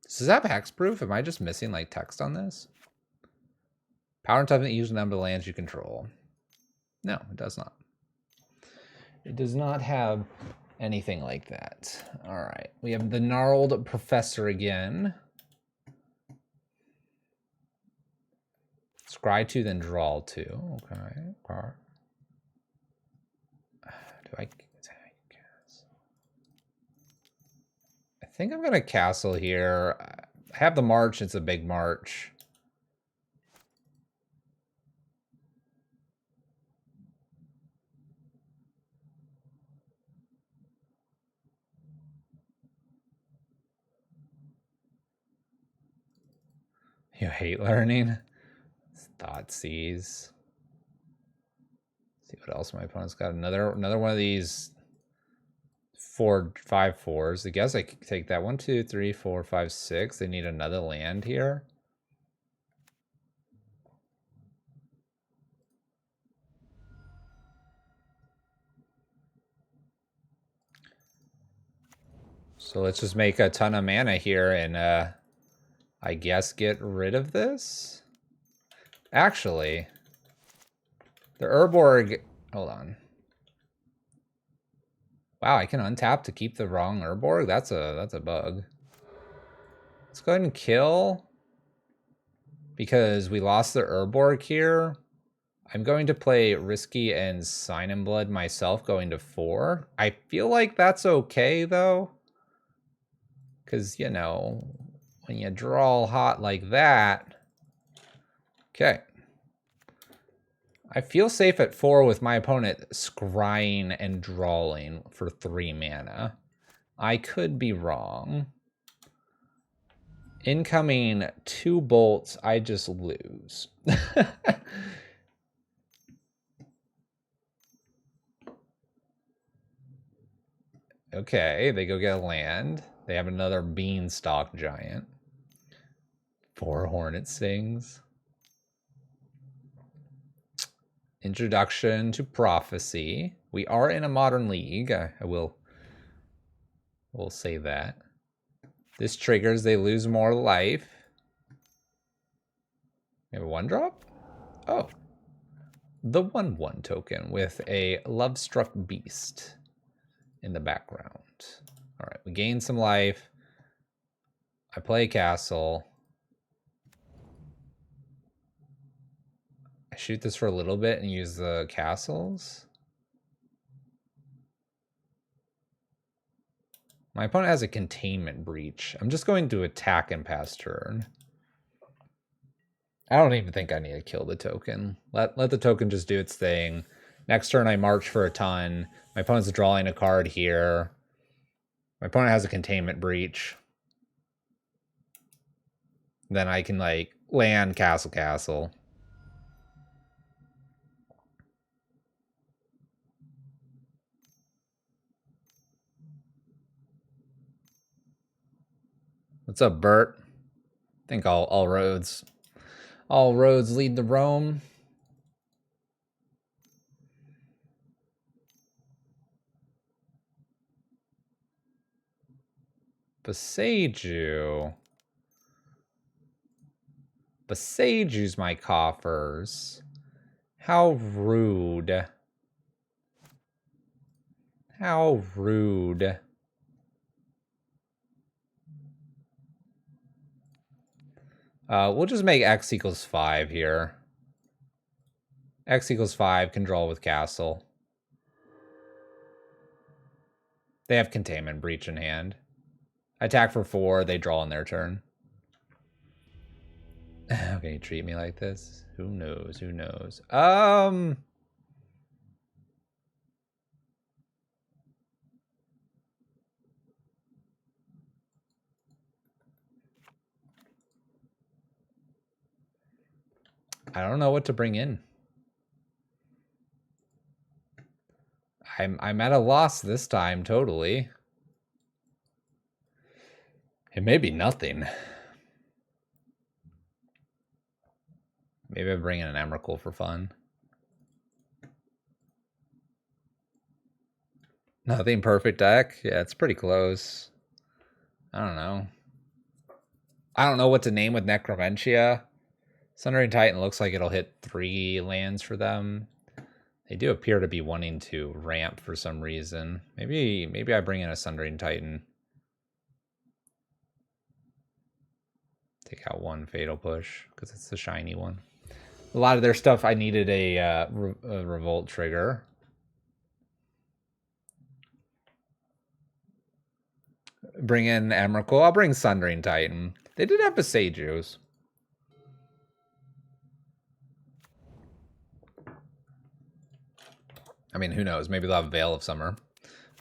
Speaker 1: Does this have hexproof? Am I just missing like text on this? Power and toughness use the number of lands you control. No, it does not. It does not have anything like that. All right, we have the Gnarled Professor again. Scry 2, then draw 2. Okay. I think I'm gonna castle here. I have the march. It's a big march. You hate learning? Thoughtseize. See what else my opponent's got. Another one of these 4/5/4s. I guess I could take that. 1, 2, 3, 4, 5, 6. They need another land here. So let's just make a ton of mana here and I guess get rid of this. Actually, the Urborg, hold on. Wow, I can untap to keep the wrong Urborg? That's a bug. Let's go ahead and kill. Because we lost the Urborg here. I'm going to play Risky and Sign in Blood myself, going to 4. I feel like that's okay, though. Because, you know, when you draw hot like that. Okay. I feel safe at 4 with my opponent scrying and drawing for 3 mana. I could be wrong. Incoming 2 bolts, I just lose. Okay, they go get a land. They have another Beanstalk Giant. 4 Hornet Stings. Introduction to Prophecy. We are in a modern league. I will say that. This triggers, they lose more life. We have a 1-drop? Oh. The 1/1 token with a Lovestruck Beast in the background. All right, we gain some life. I play castle. I shoot this for a little bit and use the castles. My opponent has a containment breach. I'm just going to attack and pass turn. I don't even think I need to kill the token. Let the token just do its thing. Next turn I march for a ton. My opponent's drawing a card here. My opponent has a containment breach. Then I can like land castle. What's up, Bert? I think all roads lead to Rome. Besage's my Coffers. How rude. How rude. We'll just make x equals 5 here. X equals 5, can draw with castle. They have containment breach in hand. Attack for 4, they draw on their turn. Okay, you treat me like this? Who knows? Who knows? I don't know what to bring in. I'm at a loss this time, totally. It may be nothing. Maybe I bring in an Emrakul for fun. Nothing perfect deck? Yeah, it's pretty close. I don't know. I don't know what to name with Necromentia. Sundering Titan looks like it'll hit 3 lands for them. They do appear to be wanting to ramp for some reason. Maybe I bring in a Sundering Titan. Take out 1 Fatal Push, because it's the shiny one. A lot of their stuff, I needed a Revolt trigger. Bring in Emrakul. I'll bring Sundering Titan. They did have Besagos. I mean, who knows? Maybe they'll have Veil of Summer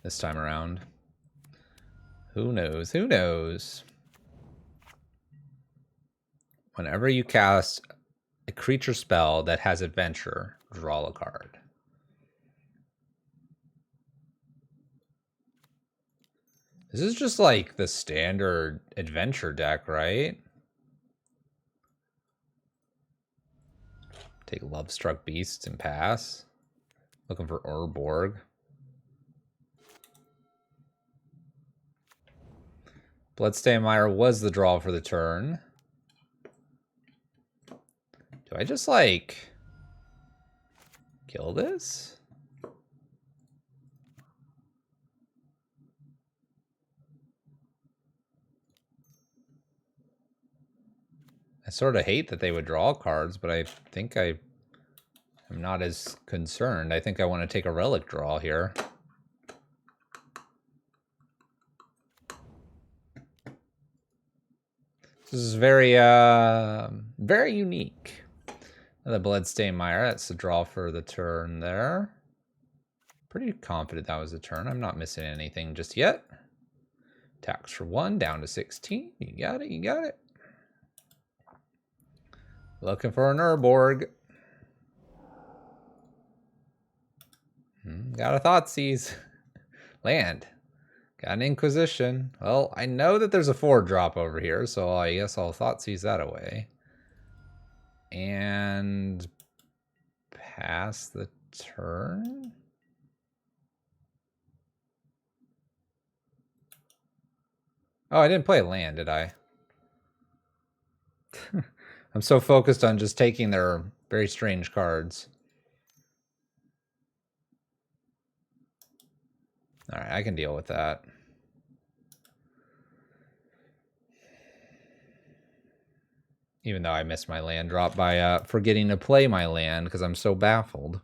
Speaker 1: this time around. Who knows? Who knows? Whenever you cast a creature spell that has adventure, draw a card. This is just like the standard adventure deck, right? Take Lovestruck Beasts and pass. Looking for Urborg. Bloodstained Mire was the draw for the turn. Do I just, like, kill this? I sort of hate that they would draw cards, but I think I'm not as concerned. I think I want to take a relic draw here. This is very, very unique. The Bloodstained Mire, that's the draw for the turn there. Pretty confident that was the turn. I'm not missing anything just yet. Tax for 1, down to 16. You got it, you got it. Looking for an Urborg. Got a Thoughtseize. Land. Got an Inquisition. Well, I know that there's a 4-drop over here, so I guess I'll Thoughtseize that away. And pass the turn. Oh, I didn't play a land, did I? I'm so focused on just taking their very strange cards. All right, I can deal with that. Even though I missed my land drop by forgetting to play my land because I'm so baffled.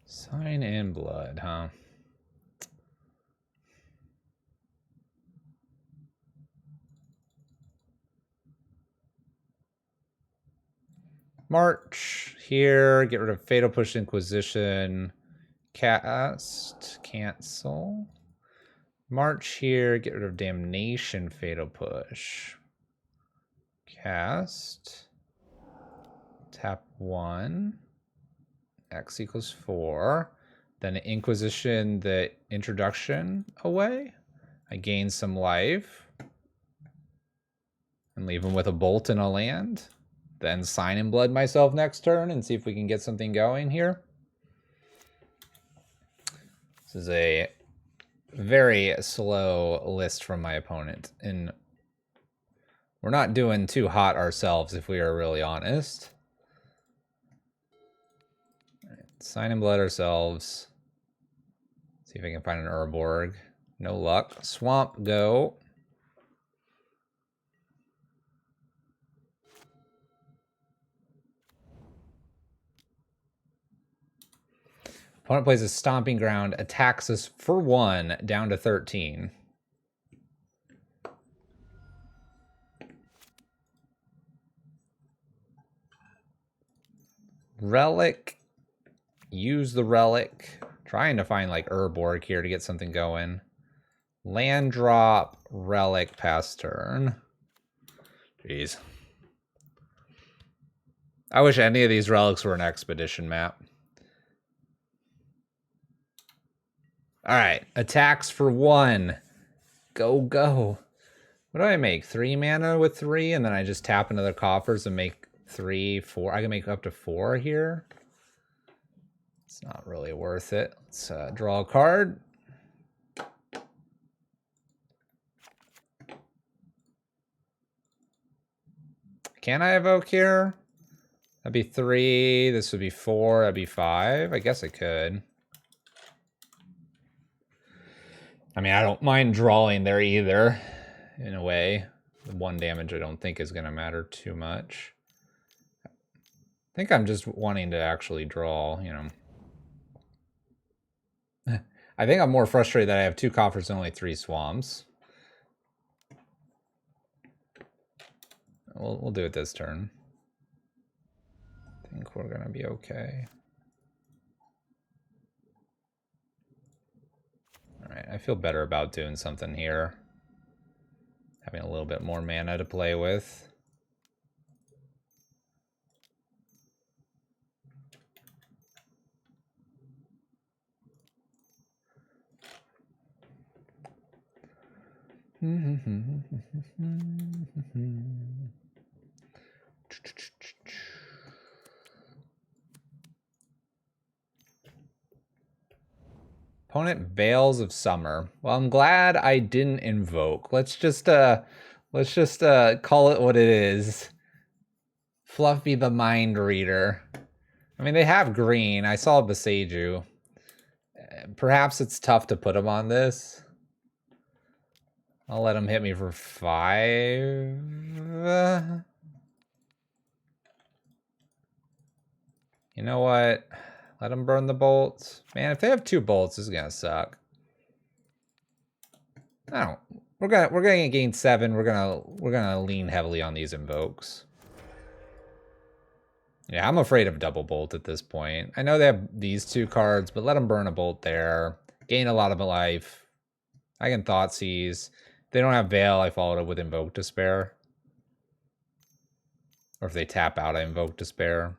Speaker 1: Sign in blood, huh? March here, get rid of Fatal Push Inquisition, cast, cancel. March here, get rid of Damnation Fatal Push. Cast. Tap 1. X equals 4. Then Inquisition the introduction away. I gain some life. and leave him with a bolt and a land. Then Sign in Blood myself next turn and see if we can get something going here. This is a very slow list from my opponent, and we're not doing too hot ourselves if we are really honest. Right, Sign in Blood ourselves. See if I can find an Urborg. No luck. Swamp, go. Opponent plays a Stomping Ground, attacks us for 1, down to 13. Relic. Use the Relic. Trying to find like Urborg here to get something going. Land drop, Relic, pass turn. Jeez. I wish any of these relics were an expedition map. Alright, attacks for 1. Go, go. What do I make? 3 mana with 3, and then I just tap into the coffers and make 3, 4. I can make up to 4 here. It's not really worth it. Let's draw a card. Can I evoke here? That'd be 3. This would be 4. That'd be 5. I guess I could. I mean, I don't mind drawing there either, in a way. 1 damage I don't think is going to matter too much. I think I'm just wanting to actually draw, you know. I think I'm more frustrated that I have 2 coffers and only 3 swamps. We'll do it this turn. I think we're going to be okay. Alright, I feel better about doing something here. Having a little bit more mana to play with. Opponent Veils of Summer. Well, I'm glad I didn't invoke. Let's just call it what it is. Fluffy the Mind Reader. I mean, they have green. I saw Beseiju. Perhaps it's tough to put him on this. I'll let him hit me for 5. You know what? Let him burn the bolts. Man, if they have 2 bolts, this is gonna suck. I don't. We're gonna gain 7. We're gonna lean heavily on these invokes. Yeah, I'm afraid of double bolt at this point. I know they have these 2 cards, but let them burn a bolt there. Gain a lot of life. I can Thoughtseize. If they don't have Veil, I followed up with Invoke Despair. Or if they tap out, I Invoke Despair.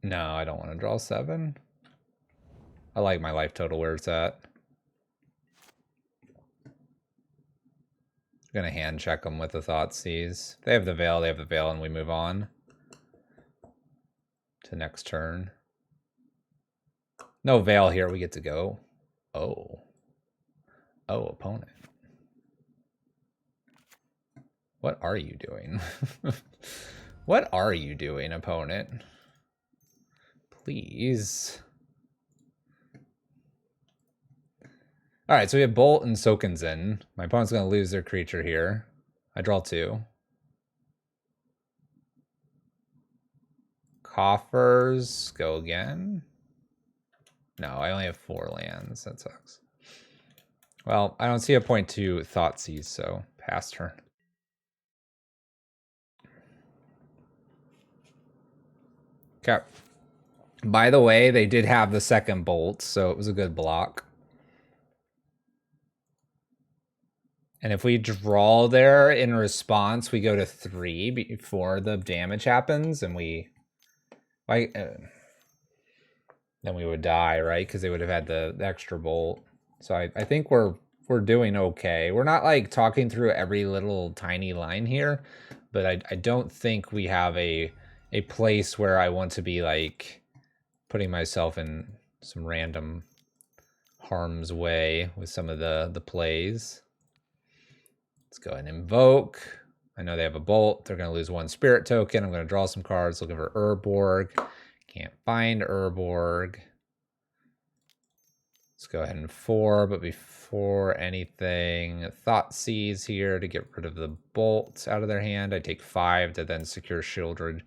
Speaker 1: No, I don't want to draw 7. I like my life total where it's at. I'm gonna hand check them with the Thoughtseize. They have the Veil, and we move on to next turn. No Veil here, we get to go. Oh, opponent. What are you doing? What are you doing, opponent? Please. Alright, so we have Bolt and Sokenzen. My opponent's going to lose their creature here. I draw 2. Coffers, go again. No, I only have 4 lands. That sucks. Well, I don't see a point to Thoughtseize, so pass turn. Okay. By the way, they did have the second bolt, so it was a good block. And if we draw there in response, we go to 3 before the damage happens, and then we would die, right? Because they would have had the extra bolt. So I think we're we're doing okay. We're not like talking through every little tiny line here, but I don't think we have a place where I want to be like putting myself in some random harm's way with some of the plays. Let's go ahead and invoke. I know they have a bolt. They're going to lose 1 spirit token. I'm going to draw some cards looking for Urborg. Can't find Urborg. Let's go ahead and 4, but before anything, Thoughtseize here to get rid of the bolt out of their hand. I take 5 to then secure Sheoldred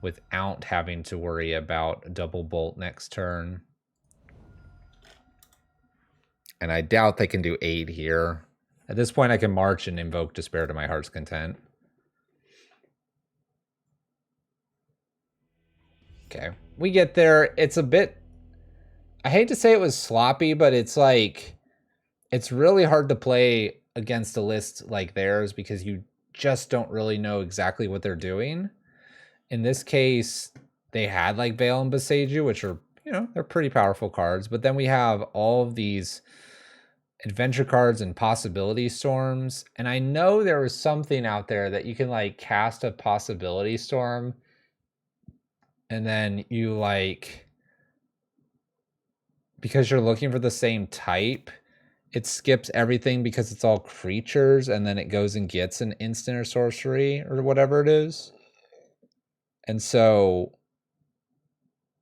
Speaker 1: without having to worry about double bolt next turn. And I doubt they can do 8 here. At this point, I can march and invoke Despair to my heart's content. Okay, we get there. It's a bit... I hate to say it was sloppy, but it's like... It's really hard to play against a list like theirs because you just don't really know exactly what they're doing. In this case, they had like Veil and Beseiju, which are, you know, they're pretty powerful cards. But then we have all of these adventure cards and possibility storms. And I know there was something out there that you can like cast a possibility storm and then you like, because you're looking for the same type, it skips everything because it's all creatures and then it goes and gets an instant or sorcery or whatever it is. And so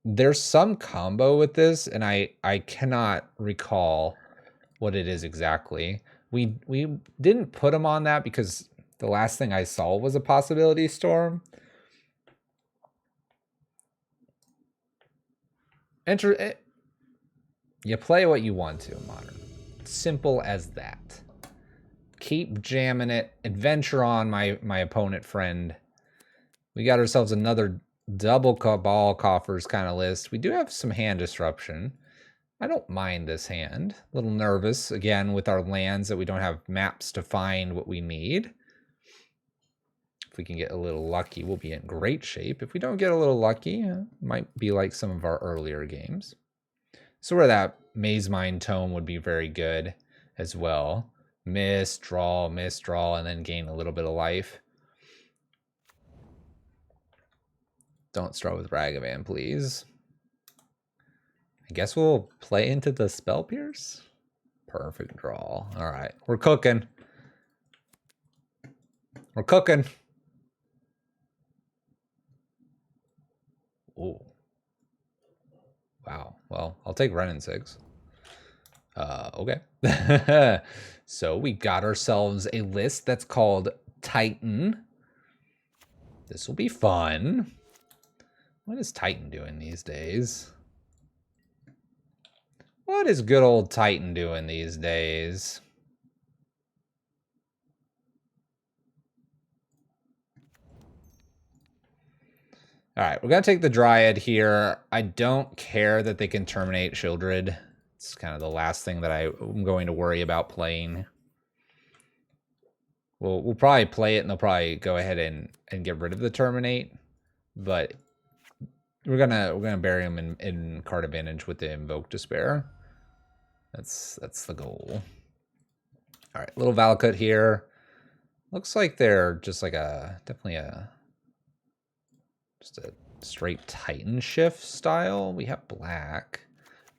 Speaker 1: there's some combo with this and I cannot recall what it is exactly. We didn't put them on that because the last thing I saw was a possibility storm. You play what you want to in Modern. Simple as that. Keep jamming it. Adventure on, my opponent friend. We got ourselves another double Cabal Coffers kind of list. We do have some hand disruption. I don't mind this hand. A little nervous, again, with our lands that we don't have maps to find what we need. If we can get a little lucky, we'll be in great shape. If we don't get a little lucky, it might be like some of our earlier games. So where that Maze Mind Tome would be very good as well. Miss, draw, and then gain a little bit of life. Don't start with Ragavan, please. I guess we'll play into the Spell Pierce. Perfect draw. All right, we're cooking. We're cooking. Ooh. Wow. Well, I'll take Ren and 6. Okay. So we got ourselves a list that's called Titan. This will be fun. What is Titan doing these days? What is good old Titan doing these days? All right, we're going to take the Dryad here. I don't care that they can terminate Sheoldred. It's kind of the last thing that I'm going to worry about playing. We'll probably play it and they'll probably go ahead and get rid of the terminate. But we're gonna bury him in card advantage with the Invoke Despair. That's the goal. All right, little Valakut here. Looks like they're just like just a straight Titan shift style. We have black.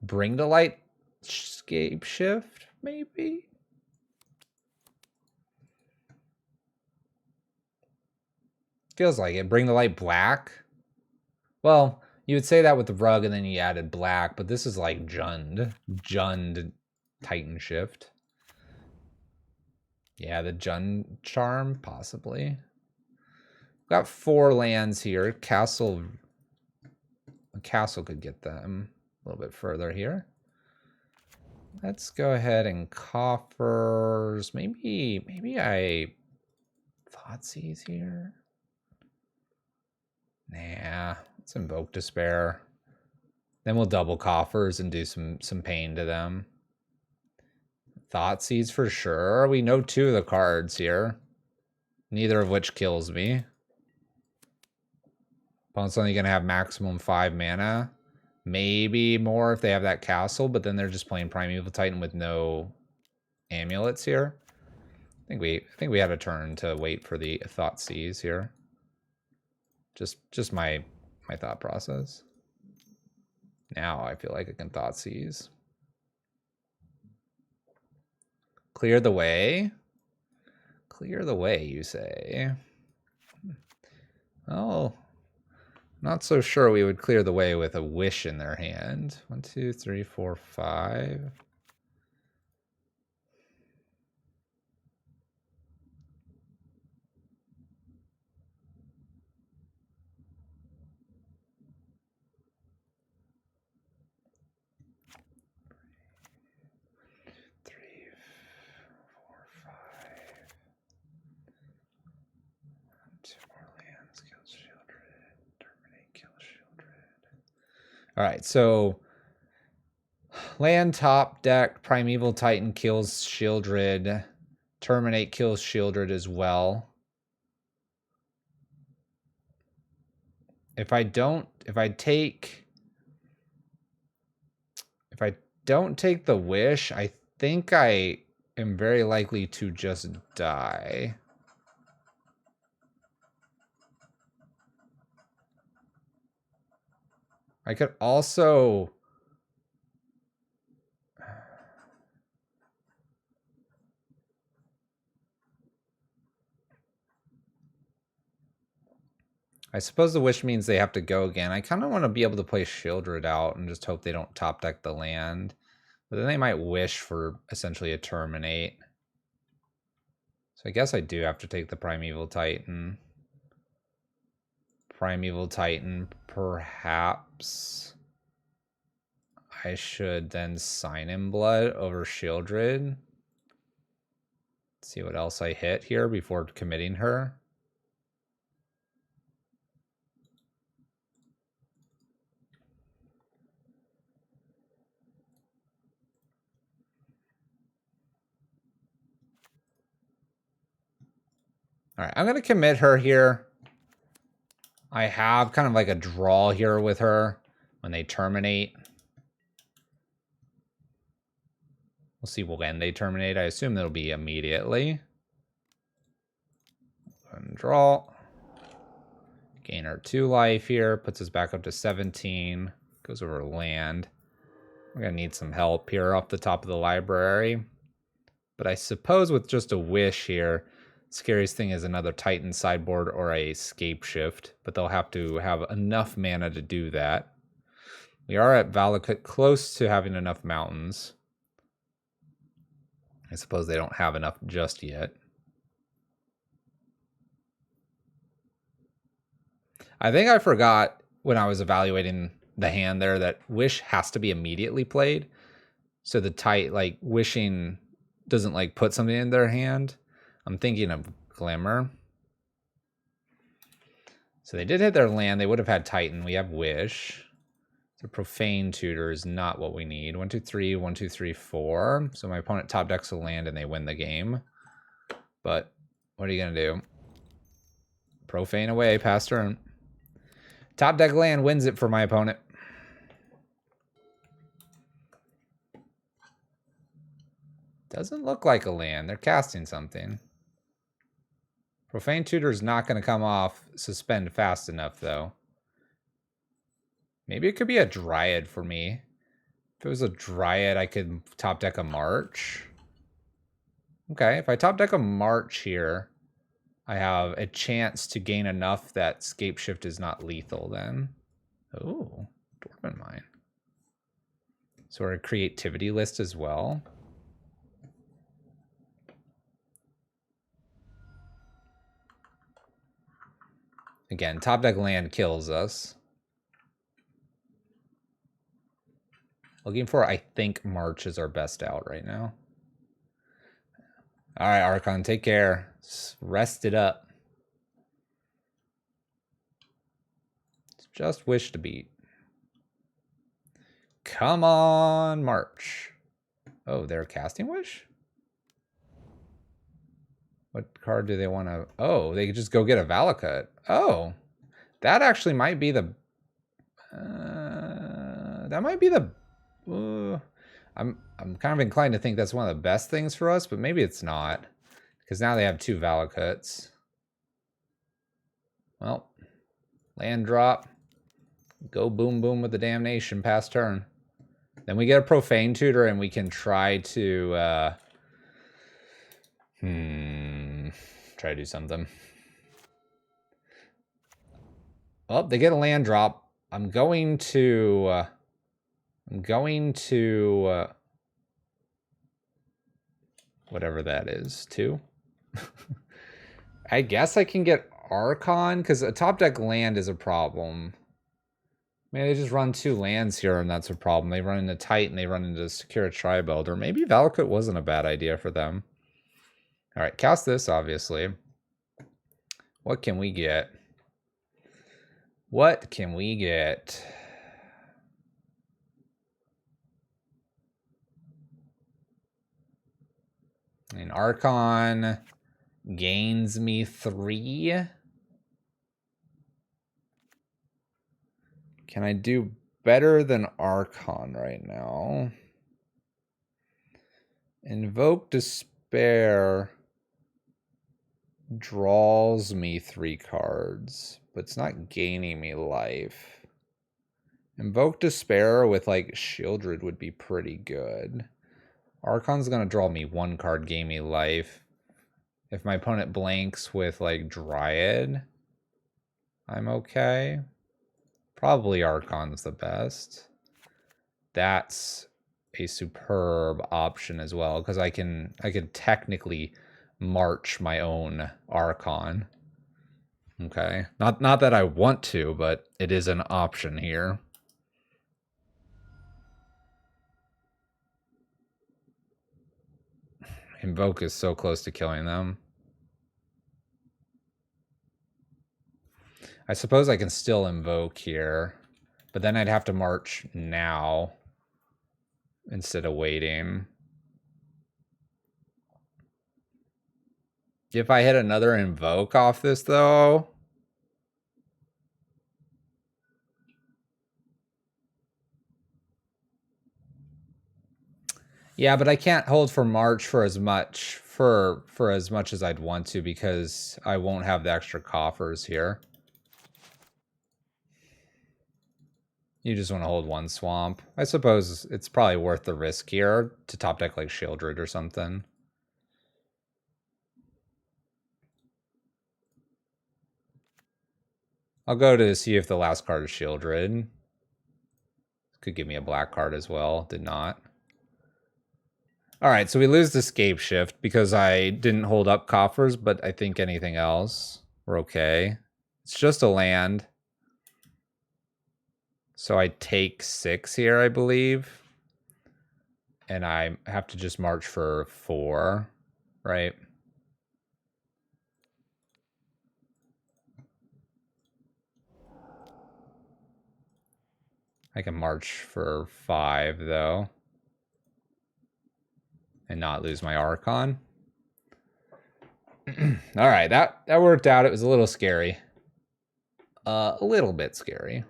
Speaker 1: Bring to Light Scape Shift, maybe? Feels like it. Bring the Light black. Well, you would say that with the rug and then you added black, but this is like Jund Titan Shift. Yeah, the Jund Charm, possibly. We've got 4 lands here. A castle could get them a little bit further here. Let's go ahead and Coffers. Maybe I Thoughtseize here. Nah, let's Invoke Despair. Then we'll double Coffers and do some pain to them. Thoughtseize for sure. We know 2 of the cards here. Neither of which kills me. Opponent's only going to have maximum 5 mana. Maybe more if they have that castle, but then they're just playing Primeval Titan with no amulets here. I think we had a turn to wait for the Thoughtseize here. Just my thought process. Now I feel like I can Thoughtseize. Clear the way. Clear the way, you say. Oh, not so sure we would clear the way with a wish in their hand. 1, 2, 3, 4, 5. All right, so land top deck, Primeval Titan kills Sheoldred. Terminate kills Sheoldred as well. If I don't take the wish, I think I am very likely to just die. I could also... I suppose the wish means they have to go again. I kind of want to be able to play Sheoldred out and just hope they don't top deck the land. But then they might wish for essentially a terminate. So I guess I do have to take the Primeval Titan. Primeval Titan, perhaps I should then Sign in Blood over Sheoldred. See what else I hit here before committing her. All right, I'm going to commit her here. I have kind of like a draw here with her when they terminate. We'll see when they terminate. I assume that'll be immediately. And draw. Gain our 2 life here. Puts us back up to 17. Goes over land. We're going to need some help here off the top of the library. But I suppose with just a wish here, scariest thing is another Titan sideboard or a Scape Shift. But they'll have to have enough mana to do that. We are at Valakut, close to having enough mountains. I suppose they don't have enough just yet. I think I forgot when I was evaluating the hand there that Wish has to be immediately played. So the like wishing doesn't like put something in their hand. I'm thinking of Glimmer. So they did hit their land. They would have had Titan. We have Wish. The Profane Tutor is not what we need. 1, 2, 3, 1, 2, 3, 4. So my opponent top decks a land and they win the game. But what are you going to do? Profane away, pass turn. Top deck land wins it for my opponent. Doesn't look like a land. They're casting something. Profane Tutor is not going to come off suspend fast enough, though. Maybe it could be a Dryad for me. If it was a Dryad, I could top deck a March. Okay, if I top deck a March here, I have a chance to gain enough that Scape Shift is not lethal then. Oh, Dormant Mine. So our creativity list as well. Again, top deck land kills us. Looking for, I think March is our best out right now. All right, Archon, take care. Rest it up. Just wish to beat. Come on, March. Oh, they're casting Wish? What card do they want to... Oh, they could just go get a Valakut. Oh, that actually might be the... that might be the... I'm kind of inclined to think that's one of the best things for us, but maybe it's not. Because now they have 2 Valakuts. Well, land drop. Go boom boom with the damnation past turn. Then we get a profane tutor and we can try to try to do something. Oh, they get a land drop. I'm going to whatever that is, 2. I guess I can get Archon, because a top deck land is a problem. Maybe they just run 2 lands here, and that's a problem. They run into Titan, they run into Secure Tribe Elder. Maybe Valakut wasn't a bad idea for them. All right, cast this, obviously. What can we get? What can we get? An Archon gains me 3. Can I do better than Archon right now? Invoke Despair draws me 3 cards, but it's not gaining me life. Invoke Despair with like Sheoldred would be pretty good. Archon's gonna draw me 1 card, gain me life. If my opponent blanks with like Dryad, I'm okay. Probably Archon's the best. That's a superb option as well, because I can technically march my own Archon. Okay. Not that I want to, but it is an option here. Invoke is so close to killing them. I suppose I can still invoke here, but then I'd have to march now instead of waiting. If I hit another invoke off this, though... Yeah, but I can't hold for March for as much for as much as I'd want to, because I won't have the extra coffers here. You just want to hold 1 swamp. I suppose it's probably worth the risk here to top deck like Sheoldred or something. I'll go to see if the last card is Sheoldred. Could give me a black card as well. Did not. All right, so we lose the Scape Shift because I didn't hold up Coffers, but I think anything else, we're okay. It's just a land. So I take 6 here, I believe. And I have to just march for 4, right? I can march for 5, though. And not lose my Archon. All right, that worked out. It was a little scary. A little bit scary.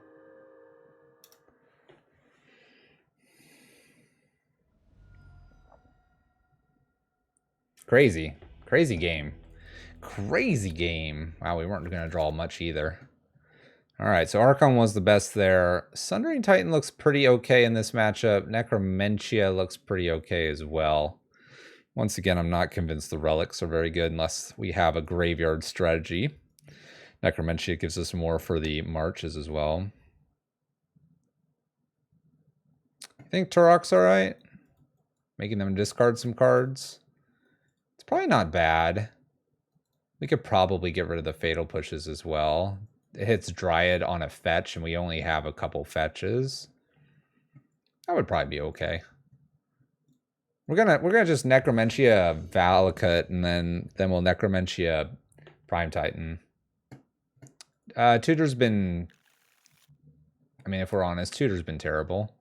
Speaker 1: Crazy. Crazy game. Crazy game. Wow, we weren't going to draw much either. All right, so Archon was the best there. Sundering Titan looks pretty okay in this matchup. Necromentia looks pretty okay as well. Once again, I'm not convinced the relics are very good unless we have a graveyard strategy. Necromentia gives us more for the marches as well. I think Turok's all right. Making them discard some cards. It's probably not bad. We could probably get rid of the Fatal Pushes as well. It hits Dryad on a fetch, and we only have a couple fetches. That would probably be okay. We're gonna just Necromentia Valakut, and then we'll Necromentia Prime Titan. Tutor's been... I mean, if we're honest, Tutor's been terrible.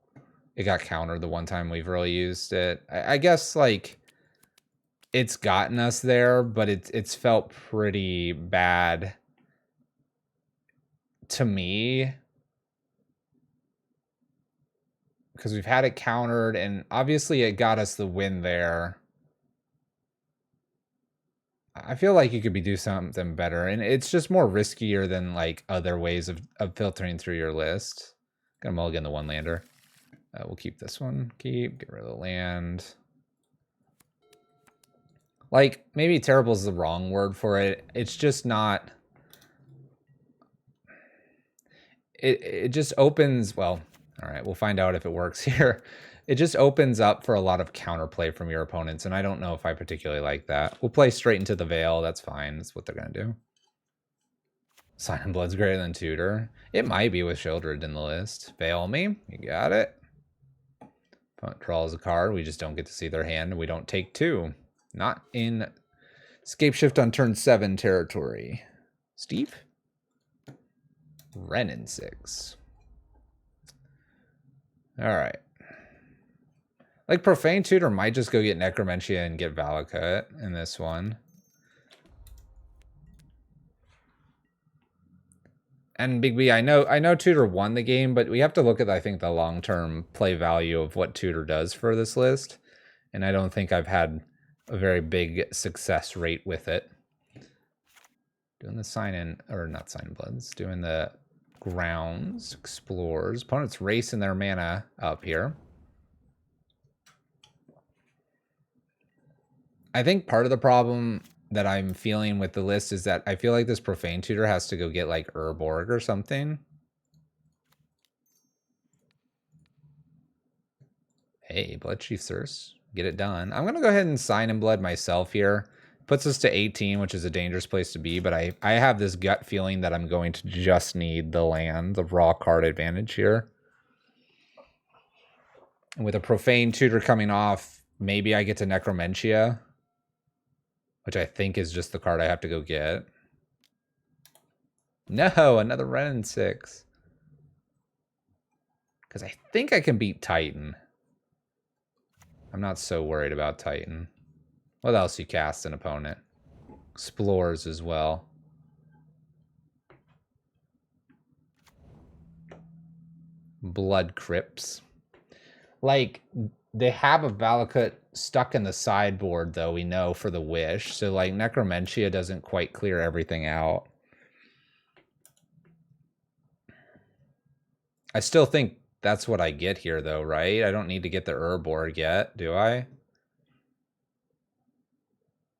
Speaker 1: It got countered the one time we've really used it. I guess, like, it's gotten us there, but it's felt pretty bad to me. because we've had it countered, and obviously it got us the win there. I feel like you could do something better, and it's just more riskier than like other ways of filtering through your list. Gonna mulligan the one lander. We'll keep this one. Get rid of the land. Like, maybe terrible is the wrong word for it. It's just not. It just opens, well, all right, we'll find out if it works here. It just opens up for a lot of counterplay from your opponents, and I don't know if I particularly like that. We'll play straight into the Veil. That's fine. That's what they're going to do. Sign in Blood's greater than Tutor. It might be with Sheoldred in the list. Veil me. You got it. Opponent draws a card. We just don't get to see their hand, and we don't take 2. Not in Escape Shift on turn 7 territory. Steve? Renin 6. All right. Like, Profane Tutor might just go get Necromentia and get Valakut in this one. And Big B, I know Tutor won the game, but we have to look at, I think, the long-term play value of what Tutor does for this list. And I don't think I've had a very big success rate with it. Doing the sign-in, or not sign-in bloods, doing the grounds, explores. Opponents racing their mana up here. I think part of the problem that I'm feeling with the list is that I feel like this Profane Tutor has to go get like Urborg or something. Hey, Blood Chief Thirst. Get it done. I'm going to go ahead and sign in Blood myself here. Puts us to 18, which is a dangerous place to be, but I have this gut feeling that I'm going to just need the land, the raw card advantage here. And with a Profane Tutor coming off, maybe I get to Necromentia, which I think is just the card I have to go get. No, another Renin 6. Because I think I can beat Titan. I'm not so worried about Titan. What else you cast an opponent? Explores as well. Blood Crypts. Like, they have a Valakut stuck in the sideboard, though, we know, for the Wish. So, like, Necromentia doesn't quite clear everything out. I still think that's what I get here, though, right? I don't need to get the Urborg yet, do I?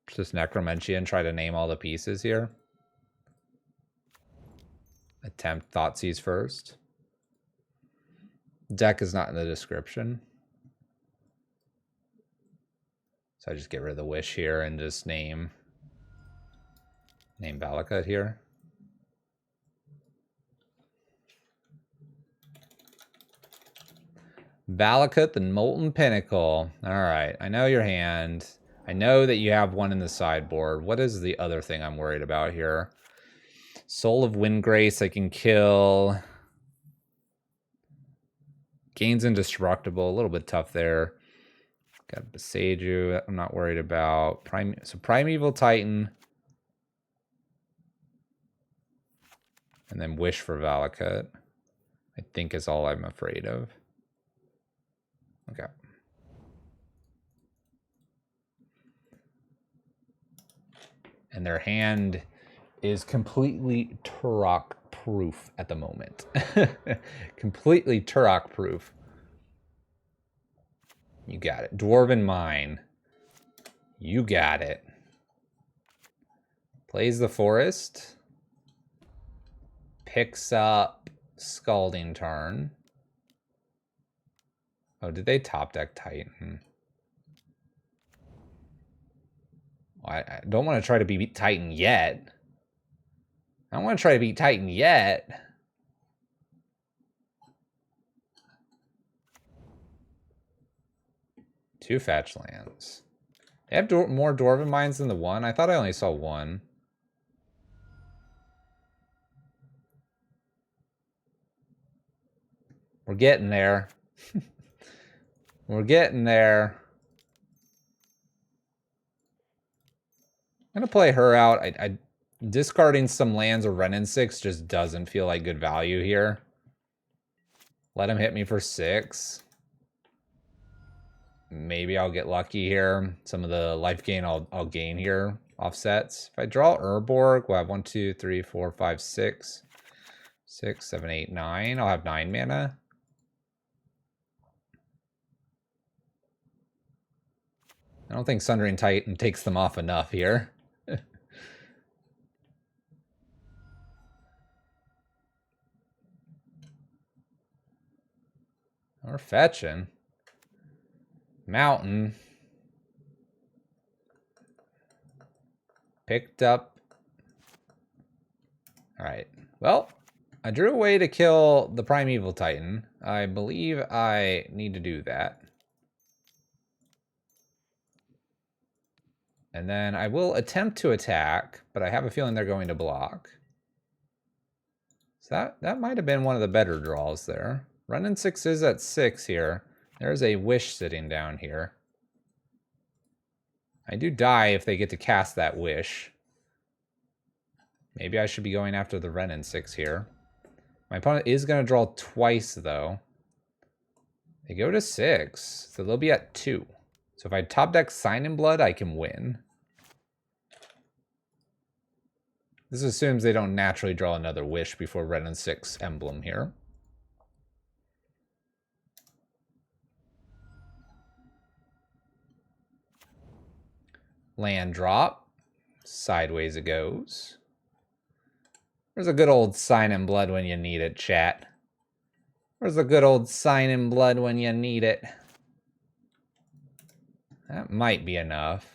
Speaker 1: Just Necromentia and try to name all the pieces here. Attempt Thoughtseize first. Deck is not in the description. So I just get rid of the Wish here and just name Valakut here. Valakut, the Molten Pinnacle. All right, I know your hand. I know that you have one in the sideboard. What is the other thing I'm worried about here? Soul of Windgrace, I can kill. Gains Indestructible, a little bit tough there. Got Beseiju, I'm not worried about. Primeval Titan. And then Wish for Valakut, I think is all I'm afraid of. Okay. And their hand is completely Turok proof at the moment. Completely Turok proof. You got it. Dwarven Mine. You got it. Plays the Forest. Picks up Scalding Tarn. Oh, did they top deck Titan? I don't want to try to beat Titan yet. I don't want to try to beat Titan yet. Two fetch lands. They have more Dwarven Mines than the one? I thought I only saw one. We're getting there. We're getting there. I'm going to play her out. I discarding some lands of Renin 6 just doesn't feel like good value here. Let him hit me for 6. Maybe I'll get lucky here. Some of the life gain I'll gain here offsets. If I draw Urborg, we'll have 1, 2, 3, 4, 5, 6. 6, 7, 8, 9. I'll have 9 mana. I don't think Sundering Titan takes them off enough here. Or fetching. Mountain. Picked up. Alright. Well, I drew a way to kill the Primeval Titan. I believe I need to do that. And then I will attempt to attack, but I have a feeling they're going to block. So that might have been one of the better draws there. Running 6 is at 6 here. There's a Wish sitting down here. I do die if they get to cast that Wish. Maybe I should be going after the Renin 6 here. My opponent is going to draw twice, though. They go to 6, so they'll be at 2. So if I top deck Sign in Blood, I can win. This assumes they don't naturally draw another Wish before Renin 6 emblem here. Land drop. Sideways it goes. There's a good old Sign in Blood when you need it, chat. Where's the good old Sign in Blood when you need it? That might be enough.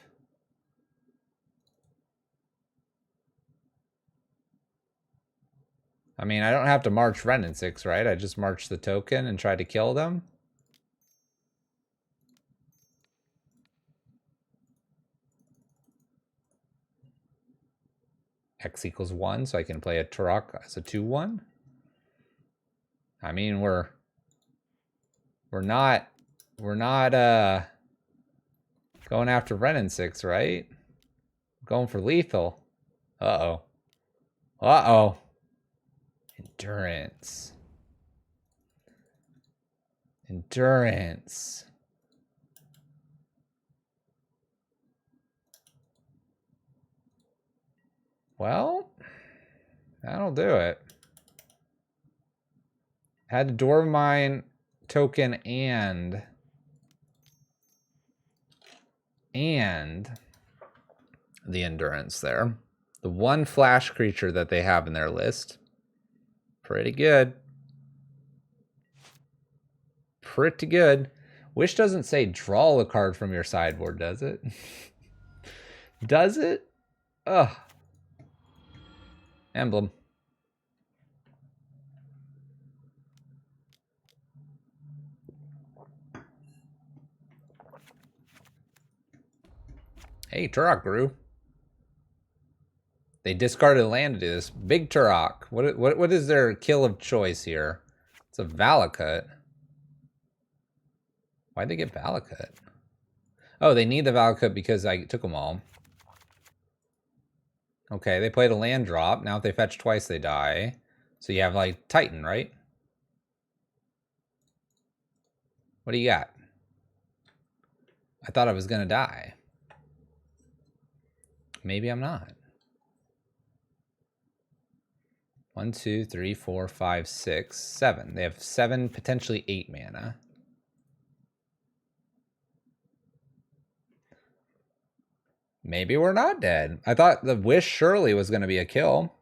Speaker 1: I mean, I don't have to march Renin 6, right? I just march the token and try to kill them. X equals 1, so I can play a Turok as a 2/1. I mean, we're not going after Renin 6, right? Going for lethal. Uh-oh. Uh-oh. Endurance. Endurance. Well, that'll do it. Had to Dwarven Mine token and the endurance there. The one flash creature that they have in their list. Pretty good. Pretty good. Wish doesn't say draw a card from your sideboard, does it? Does it? Ugh. Emblem. Hey, Turok grew. They discarded land to do this. Big Turok. What is their kill of choice here? It's a Valakut. Why'd they get Valakut? Oh, they need the Valakut because I took them all. Okay, they played a land drop. Now if they fetch twice, they die. So you have, like, Titan, right? What do you got? I thought I was going to die. Maybe I'm not. 1, 2, 3, 4, 5, 6, 7. They have 7, potentially 8 mana. Maybe we're not dead. I thought the Wish surely was going to be a kill.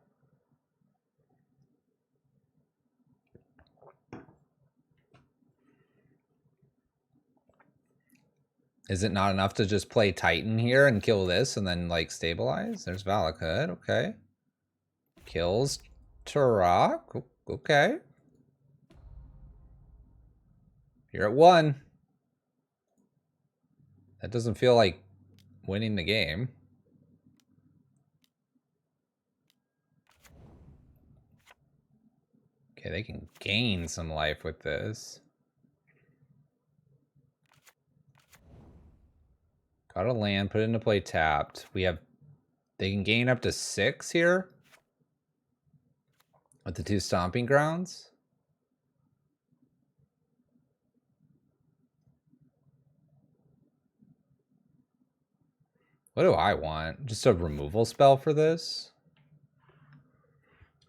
Speaker 1: Is it not enough to just play Titan here and kill this and then, like, stabilize? There's Valakut. Okay. Kills Turok. Okay. You're at 1. That doesn't feel like winning the game. Okay, they can gain some life with this. Got a land, put it into play tapped. They can gain up to 6 here with the 2 stomping grounds. What do I want? Just a removal spell for this?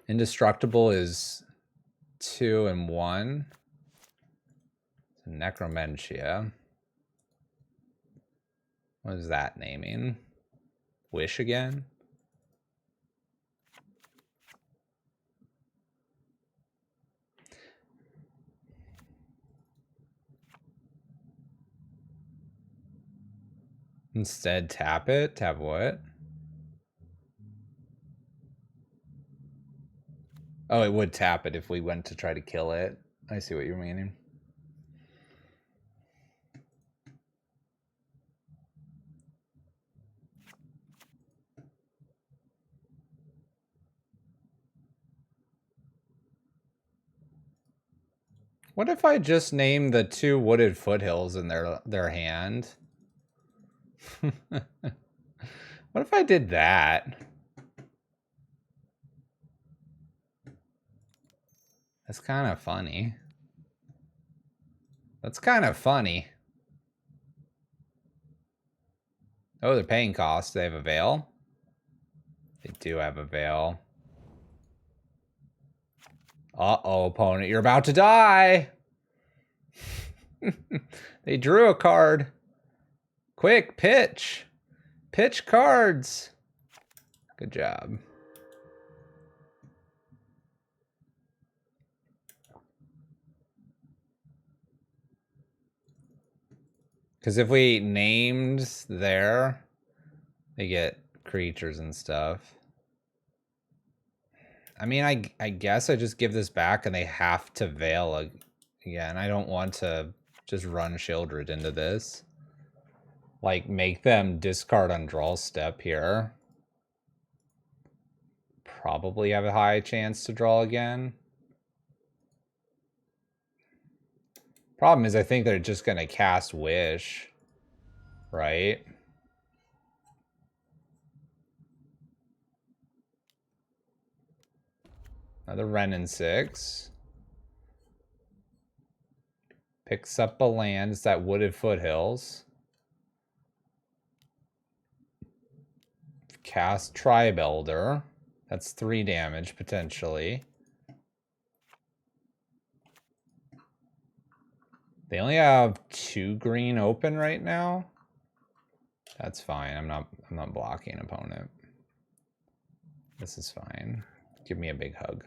Speaker 1: Indestructible is 2 and 1. Necromentia. What is that naming? Wish again? Instead, tap it? Tap what? Oh, it would tap it if we went to try to kill it. I see what you're meaning. What if I just name the 2 wooded foothills in their hand? What if I did that? That's kind of funny. That's kind of funny. Oh, they're paying costs. They have a veil? They do have a veil. Uh-oh, opponent. You're about to die! They drew a card. Quick, pitch. Pitch cards. Good job. Because if we named there, they get creatures and stuff. I mean, I guess I just give this back and they have to veil again. I don't want to just run Sheoldred into this. Like, make them discard on draw step here. Probably have a high chance to draw again. Problem is, I think they're just going to cast Wish, right? Another Wrenn and 6. Picks up a land. It's that Wooded Foothills. Cast Tribe Elder. That's 3 damage, potentially. They only have 2 green open right now. That's fine. I'm not blocking opponent. This is fine. Give me a big hug.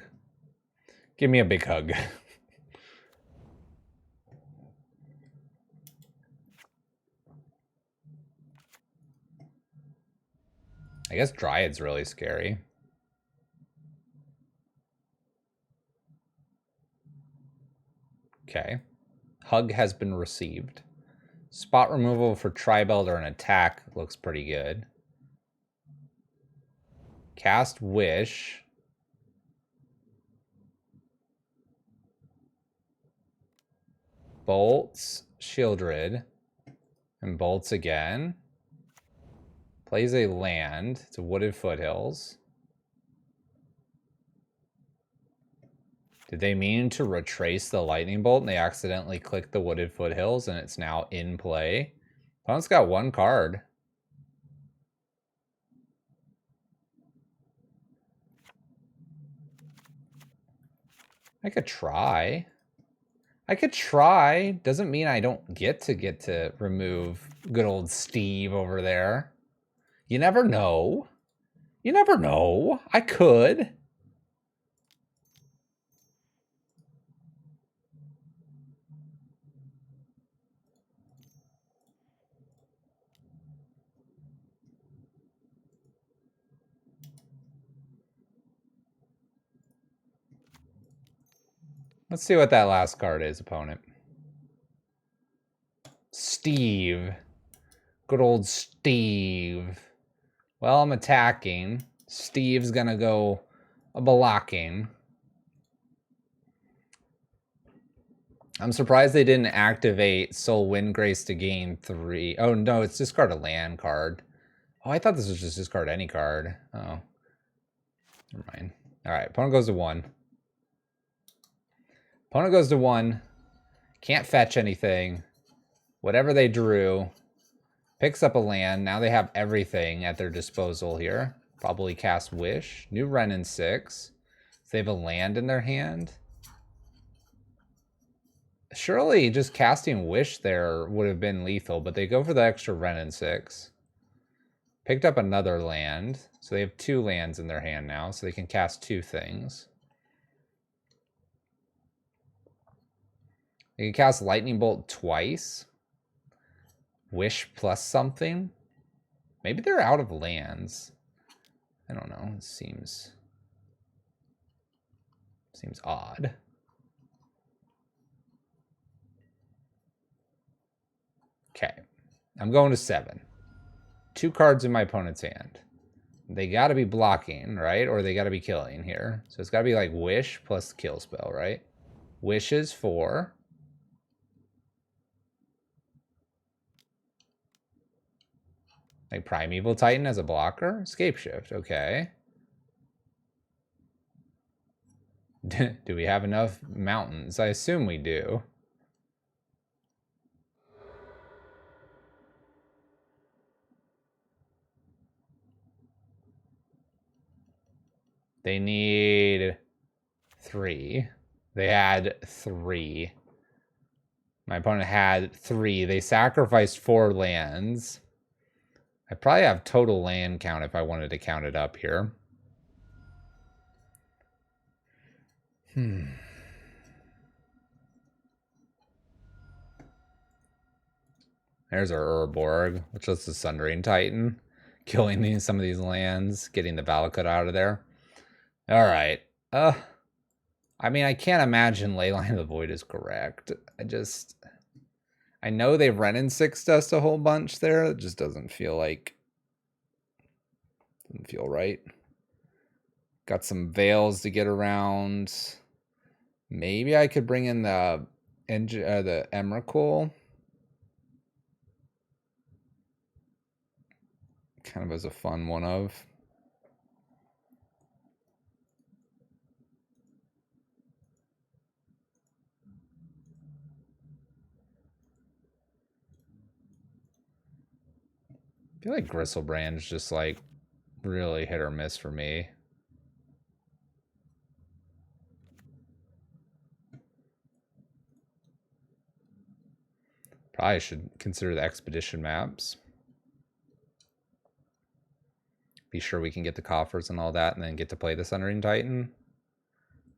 Speaker 1: Give me a big hug. I guess Dryad's really scary. Okay. Hug has been received. Spot removal for Tribe Elder and attack looks pretty good. Cast Wish. Bolts Sheoldred. And bolts again. Plays a land. It's a Wooded Foothills. Did they mean to retrace the lightning bolt and they accidentally clicked the Wooded Foothills and it's now in play? Opponent's got 1 card. I could try. I could try. Doesn't mean I don't get to remove good old Steve over there. You never know. You never know. I could. Let's see what that last card is, opponent. Steve. Good old Steve. Well, I'm attacking. Steve's gonna go blocking. I'm surprised they didn't activate Soul Windgrace to gain 3. Oh, no, it's discard a land card. Oh, I thought this was just discard any card. Oh. Never mind. All right, opponent goes to 1. Opponent goes to 1. Can't fetch anything. Whatever they drew Picks up a land. Now they have everything at their disposal here. Probably cast Wish. New Wrenn and 6. So they have a land in their hand. Surely just casting Wish there would have been lethal, but they go for the extra Wrenn and 6. Picked up another land. So they have 2 lands in their hand now, so they can cast 2 things. They can cast Lightning Bolt twice. Wish plus something. Maybe they're out of lands. I don't know. It seems odd. Okay. I'm going to 7. 2 cards in my opponent's hand. They got to be blocking, right? Or they got to be killing here. So it's got to be like Wish plus kill spell, right? Wish is 4. Like Primeval Titan as a blocker? Scape Shift, okay. Do we have enough mountains? I assume we do. They need 3. They had 3. My opponent had 3. They sacrificed 4 lands. I probably have total land count if I wanted to count it up here. There's our Urborg, which is the Sundering Titan. Killing some of these lands, getting the Valakut out of there. Alright. I mean, I can't imagine Leyline of the Void is correct. I know they've Wrenn and 6'd us a whole bunch there. It just doesn't feel right. Got some Veils to get around. Maybe I could bring in the Emrakul. Kind of as a fun one of. I feel like Gristlebrand's just like really hit or miss for me. Probably should consider the expedition maps. Be sure we can get the coffers and all that, and then get to play the Sundering Titan.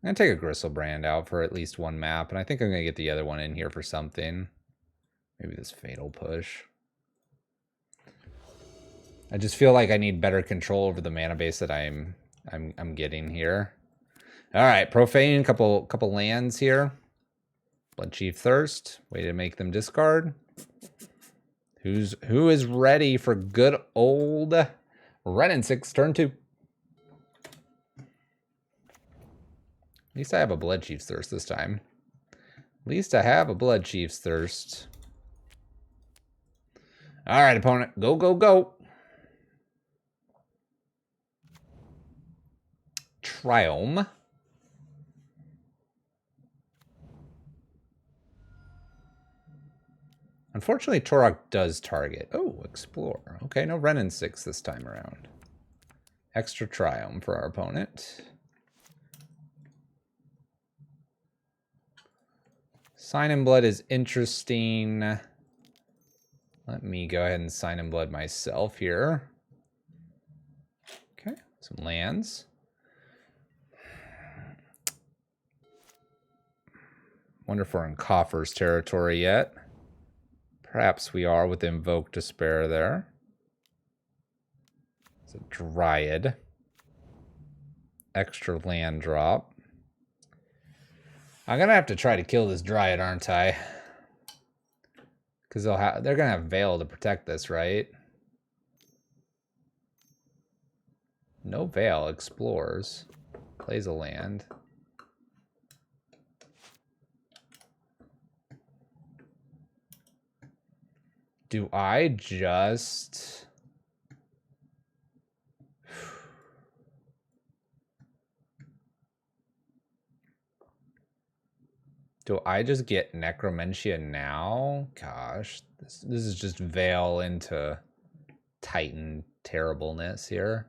Speaker 1: I'm going to take a Gristlebrand out for at least one map, and I think I'm going to get the other one in here for something. Maybe this Fatal Push. I just feel like I need better control over the mana base that I'm getting here. All right, Profane, couple lands here. Bloodchief Thirst, way to make them discard. Who is ready for good old Wrenn and 6 turn 2? At least I have a Bloodchief's Thirst this time. At least I have a Bloodchief's Thirst. All right, opponent, go, go, go. Triome. Unfortunately, Torok does target. Oh, Explore. Okay, no Wrenn and 6 this time around. Extra Triome for our opponent. Sign in Blood is interesting. Let me go ahead and Sign in Blood myself here. Okay, some lands. Wonder if we're in Coffers territory yet. Perhaps we are with Invoke Despair there. It's a Dryad. Extra land drop. I'm going to have to try to kill this Dryad, aren't I? Because they're going to have Veil to protect this, right? No Veil. Explores. Plays a land. Do I just... Do I just get Necromentia now? Gosh, this is just Veil into Titan terribleness here.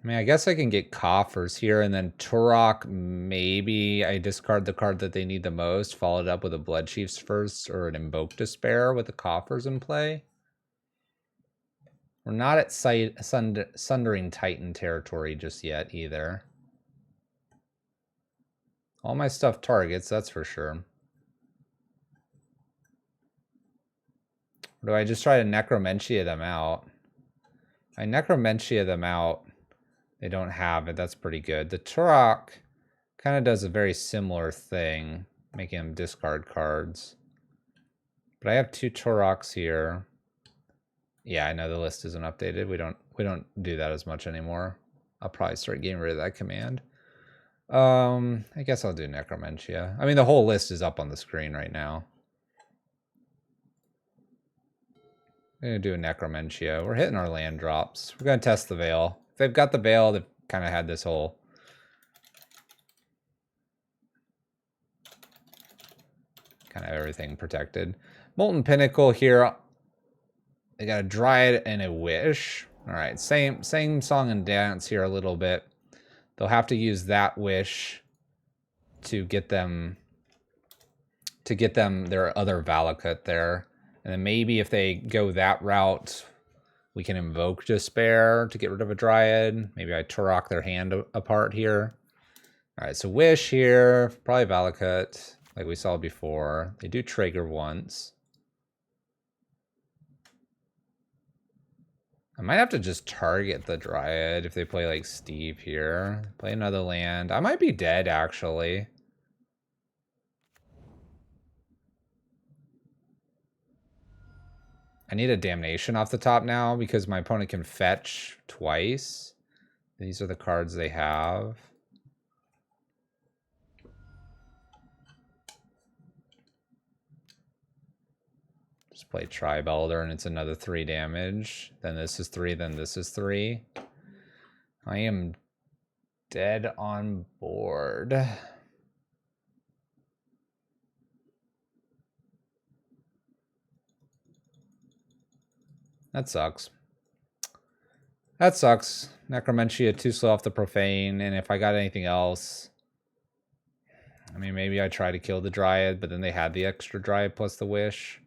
Speaker 1: I mean, I guess I can get Coffers here, and then Turok, maybe I discard the card that they need the most, followed up with a Blood Chief's first, or an Invoke Despair with the Coffers in play. We're not at Sundering Titan territory just yet, either. All my stuff targets, that's for sure. Or do I just try to Necromentia them out? I Necromentia them out. They don't have it. That's pretty good. The Turok kind of does a very similar thing, making them discard cards. But I have 2 Turoks here. Yeah, I know the list isn't updated. We don't do that as much anymore. I'll probably start getting rid of that command. I guess I'll do Necromentia. I mean, the whole list is up on the screen right now. I'm going to do a Necromentia. We're hitting our land drops. We're going to test the Veil. If they've got the Veil, they've kind of had this whole... kind of everything protected. Molten Pinnacle here. They got a Dryad and a Wish. All right, same song and dance here a little bit. They'll have to use that Wish to get them their other Valakut there. And then maybe if they go that route, we can Invoke Despair to get rid of a Dryad. Maybe I Turok their hand apart here. All right, so Wish here, probably Valakut, like we saw before. They do trigger once. I might have to just target the Dryad if they play like Steve here. Play another land. I might be dead, actually. I need a Damnation off the top now because my opponent can fetch twice. These are the cards they have. Just play Tribe Elder and it's another 3 damage. Then this is 3, then this is 3. I am dead on board. That sucks. That sucks. Necromentia too slow off the Profane, and if I got anything else... I mean, maybe I try to kill the Dryad, but then they had the extra Dryad plus the Wish.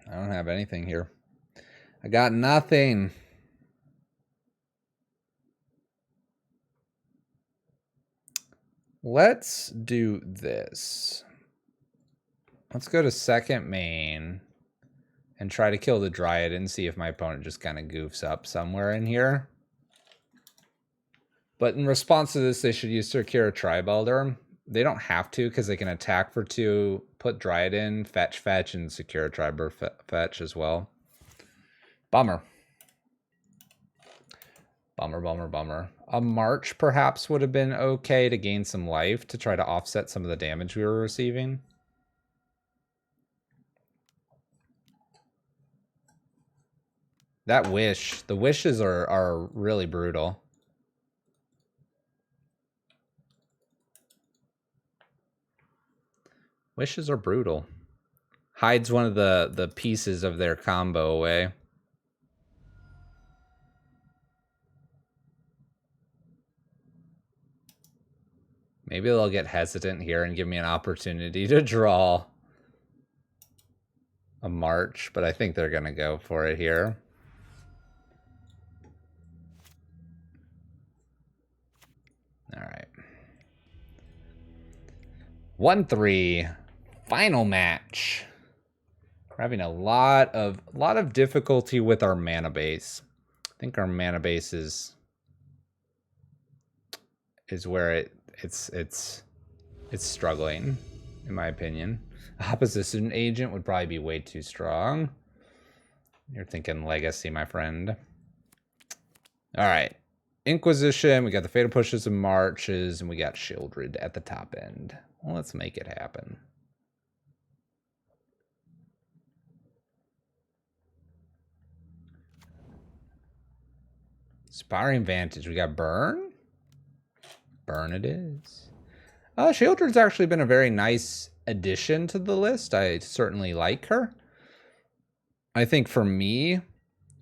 Speaker 1: I don't have anything here. I got nothing. Let's do this. Let's go to second main and try to kill the Dryad and see if my opponent just kind of goofs up somewhere in here. But in response to this, they should use Circular Tribe Elder. They don't have to because they can attack for 2, put Dryad in, fetch, and Secure Tribe or fetch as well. Bummer. Bummer. A March perhaps would have been okay to gain some life to try to offset some of the damage we were receiving. That Wish, the Wishes are really brutal. Wishes are brutal. Hides one of the pieces of their combo away. Maybe they'll get hesitant here and give me an opportunity to draw a March, but I think they're going to go for it here. All right. 1-3. Final match. We're having a lot of difficulty with our mana base. I think our mana base is where it's struggling, in my opinion. Opposition agent would probably be way too strong. You're thinking legacy, my friend. All right. Inquisition, we got the Fatal Pushes and Marches, and we got Sheoldred at the top end. Well, let's make it happen. Inspiring Vantage, we got Burn. Burn it is. Sheoldred's actually been a very nice addition to the list. I certainly like her. I think for me,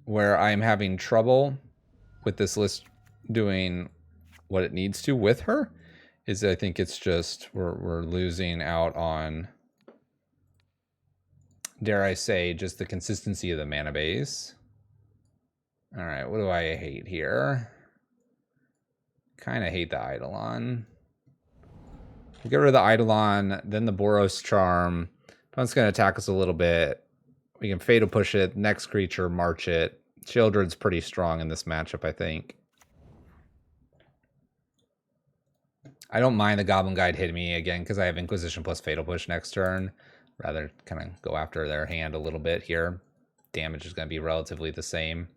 Speaker 1: where I'm having trouble with this list doing what it needs to with her, is I think it's just we're losing out on, dare I say, just the consistency of the mana base. All right, what do I hate here? Kind of hate the Eidolon. We'll get rid of the Eidolon, then the Boros Charm. Opponent's going to attack us a little bit. We can Fatal Push it, next creature, march it. Sheoldred's pretty strong in this matchup, I think. I don't mind the Goblin Guide hitting me again because I have Inquisition plus Fatal Push next turn. Rather kind of go after their hand a little bit here. Damage is going to be relatively the same.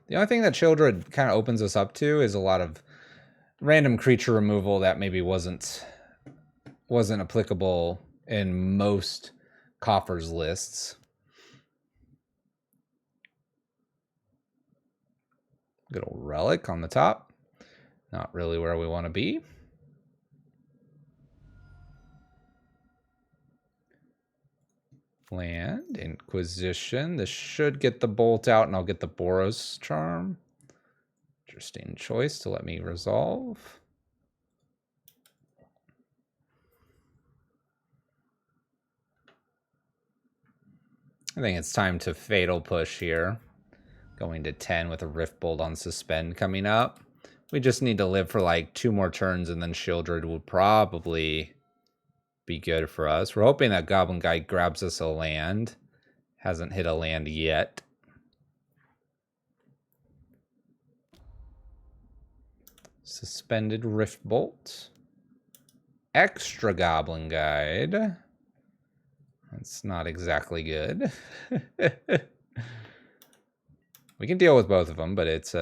Speaker 1: The only thing that Sheoldred kind of opens us up to is a lot of random creature removal that maybe wasn't applicable in most Coffers lists. Good old Relic on the top. Not really where we want to be. Land, Inquisition. This should get the Bolt out, and I'll get the Boros Charm. Interesting choice to let me resolve. I think it's time to Fatal Push here. Going to 10 with a Rift Bolt on Suspend coming up. We just need to live for like 2 more turns, and then Sheoldred will probably be good for us. We're hoping that Goblin Guide grabs us a land. Hasn't hit a land yet. Suspended Rift Bolt. Extra Goblin Guide. That's not exactly good. We can deal with both of them, but it's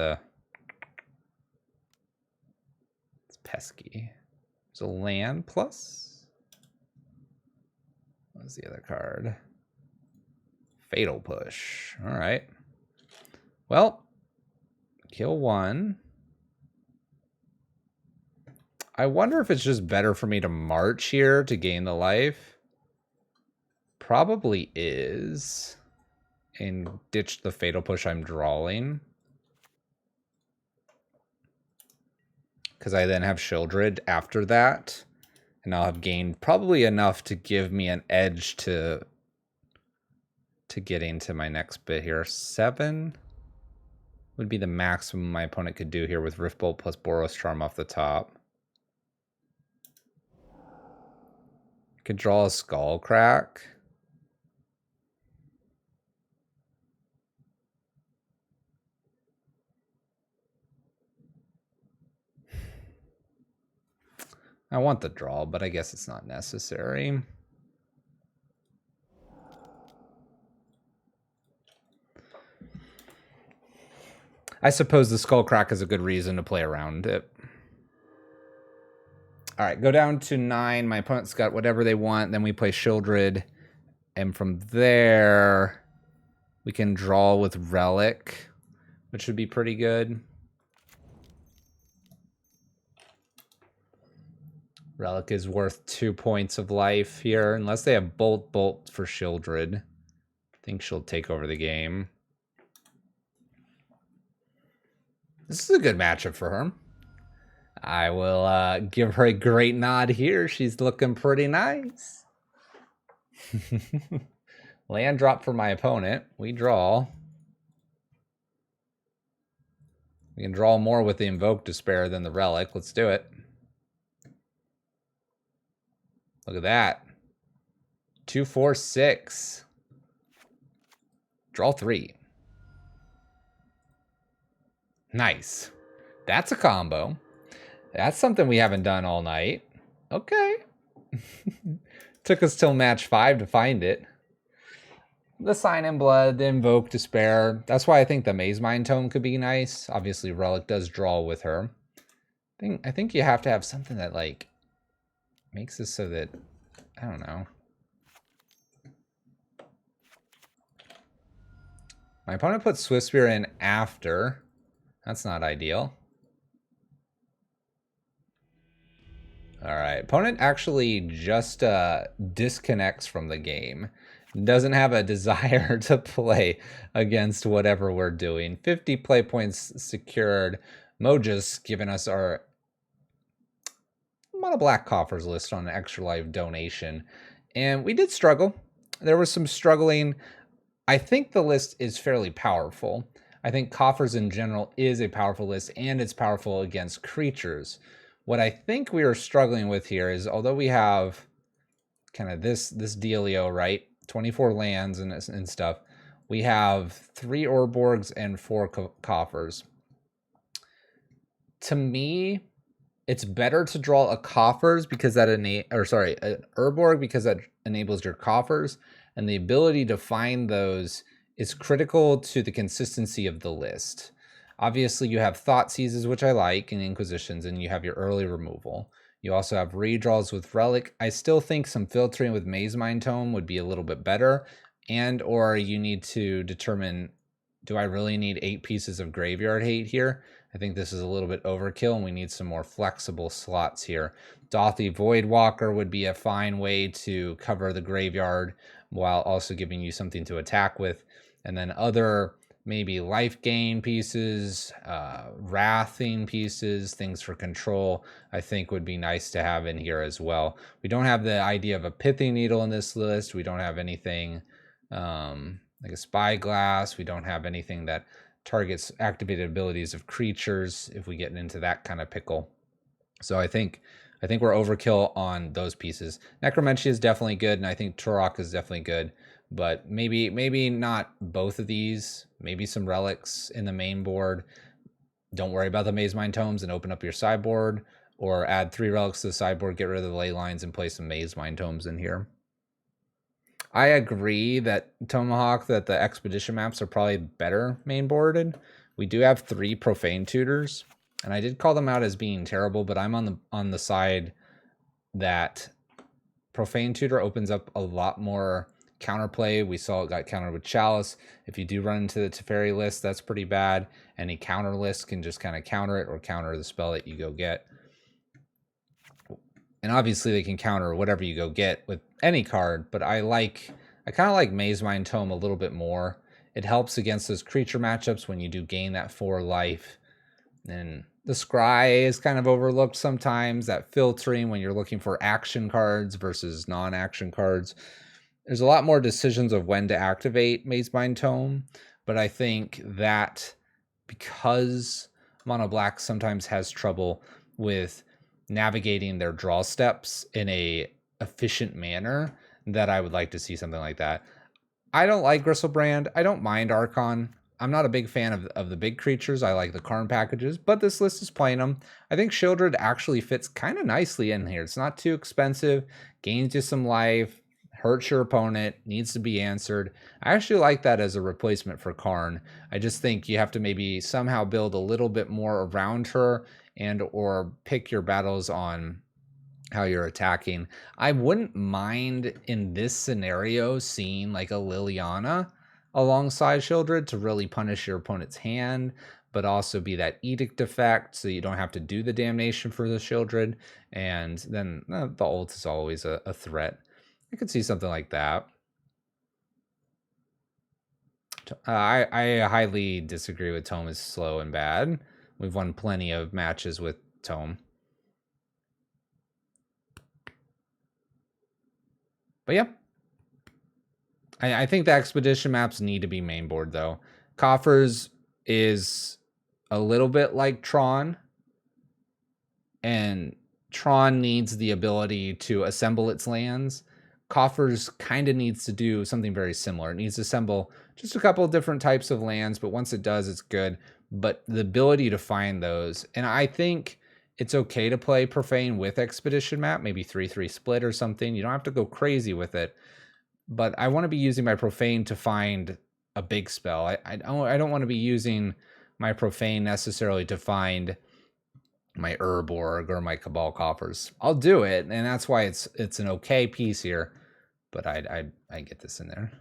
Speaker 1: pesky. There's a land plus. What's the other card? Fatal Push. All right. Well, kill 1. I wonder if it's just better for me to march here to gain the life. Probably is. And ditch the Fatal Push I'm drawing. Because I then have Sheoldred after that. And I'll have gained probably enough to give me an edge to getting to my next bit here. 7 would be the maximum my opponent could do here with Rift Bolt plus Boros Charm off the top. Could draw a Skull Crack. I want the draw, but I guess it's not necessary. I suppose the Skull Crack is a good reason to play around it. All right, go down to 9. My opponent's got whatever they want. Then we play Sheoldred. And from there, we can draw with Relic, which would be pretty good. Relic is worth 2 points of life here, unless they have Bolt for Sheoldred. I think she'll take over the game. This is a good matchup for her. I will give her a great nod here. She's looking pretty nice. Land drop for my opponent. We draw. We can draw more with the Invoke Despair than the Relic. Let's do it. Look at that. 2, 4, 6. Draw 3. Nice. That's a combo. That's something we haven't done all night. Okay. Took us till match 5 to find it. The Sign in Blood, the Invoke Despair. That's why I think the Maze Mind Tome could be nice. Obviously, Relic does draw with her. I think you have to have something that, like, makes this so that, I don't know. My opponent put Swiftspear in after. That's not ideal. All right, opponent actually just disconnects from the game. Doesn't have a desire to play against whatever we're doing. 50 play points secured. Moja's given us our Mono Black Coffers list on an Extra Life donation. And we did struggle. There was some struggling. I think the list is fairly powerful. I think Coffers in general is a powerful list, and it's powerful against creatures. What I think we are struggling with here is, although we have kind of this dealio, right? 24 lands and stuff. We have 3 Urborgs and 4 Coffers. To me, it's better to draw a Coffers because that an Urborg because that enables your Coffers, and the ability to find those is critical to the consistency of the list. Obviously, you have Thought Seizes, which I like, and Inquisitions, and you have your early removal. You also have redraws with Relic. I still think some filtering with Maze Mind Tome would be a little bit better, and or you need to determine, do I really need 8 pieces of Graveyard Hate here? I think this is a little bit overkill, and we need some more flexible slots here. Dauthi Voidwalker would be a fine way to cover the graveyard while also giving you something to attack with. And then other maybe life gain pieces, wrathing pieces, things for control, I think would be nice to have in here as well. We don't have the idea of a Pithing Needle in this list. We don't have anything like a Spyglass. We don't have anything that targets activated abilities of creatures if we get into that kind of pickle. So I think we're overkill on those pieces. Necromancy is definitely good, and I think Turok is definitely good. But maybe not both of these. Maybe some relics in the main board. Don't worry about the Maze Mind Tomes and open up your sideboard. Or add 3 relics to the sideboard, get rid of the ley lines, and play some Maze Mind Tomes in here. I agree that Tomahawk, that the Expedition maps are probably better main boarded. We do have 3 Profane Tutors. And I did call them out as being terrible, but I'm on the side that Profane Tutor opens up a lot more counterplay. We saw it got countered with Chalice. If you do run into the Teferi list, that's pretty bad. Any counter list can just kind of counter it or counter the spell that you go get. And obviously they can counter whatever you go get with any card, but I kind of like Maze Mind Tome a little bit more. It helps against those creature matchups when you do gain that 4 life. And the Scry is kind of overlooked sometimes, that filtering when you're looking for action cards versus non-action cards. There's a lot more decisions of when to activate Maze Mind Tome, but I think that because Mono Black sometimes has trouble with navigating their draw steps in a efficient manner, that I would like to see something like that. I don't like Gristlebrand. I don't mind Archon. I'm not a big fan of the big creatures. I like the Karn packages, but this list is playing them. I think Sheoldred actually fits kind of nicely in here. It's not too expensive, gains you some life, hurts your opponent, needs to be answered. I actually like that as a replacement for Karn. I just think you have to maybe somehow build a little bit more around her and or pick your battles on how you're attacking. I wouldn't mind in this scenario seeing like a Liliana alongside Sheoldred to really punish your opponent's hand, but also be that edict effect so you don't have to do the damnation for the Sheoldred, and then the ult is always a threat. I could see something like that. I highly disagree with Tome is slow and bad. We've won plenty of matches with Tome. But yeah, I think the Expedition maps need to be main board, though. Coffers is a little bit like Tron, and Tron needs the ability to assemble its lands. Coffers kind of needs to do something very similar. It needs to assemble just a couple of different types of lands, but once it does, it's good. But the ability to find those, and I think it's okay to play Profane with Expedition Map, maybe 3/3 split or something. You don't have to go crazy with it. But I want to be using my Profane to find a big spell. I don't want to be using my Profane necessarily to find my Urborg or my Cabal Coffers. I'll do it, and that's why it's an okay piece here. But I get this in there.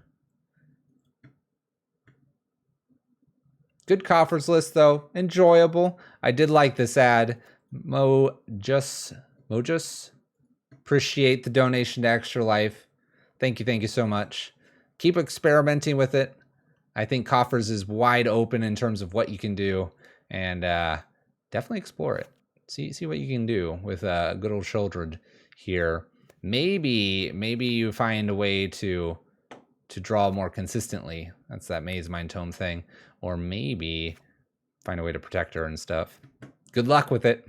Speaker 1: Good Coffers list though, enjoyable. I did like this ad. Mojus, appreciate the donation to Extra Life. Thank you so much. Keep experimenting with it. I think Coffers is wide open in terms of what you can do, and definitely explore it. See what you can do with good old Sheoldred here. Maybe you find a way to draw more consistently. That's that Maze Mind Tome thing. Or maybe find a way to protect her and stuff. Good luck with it.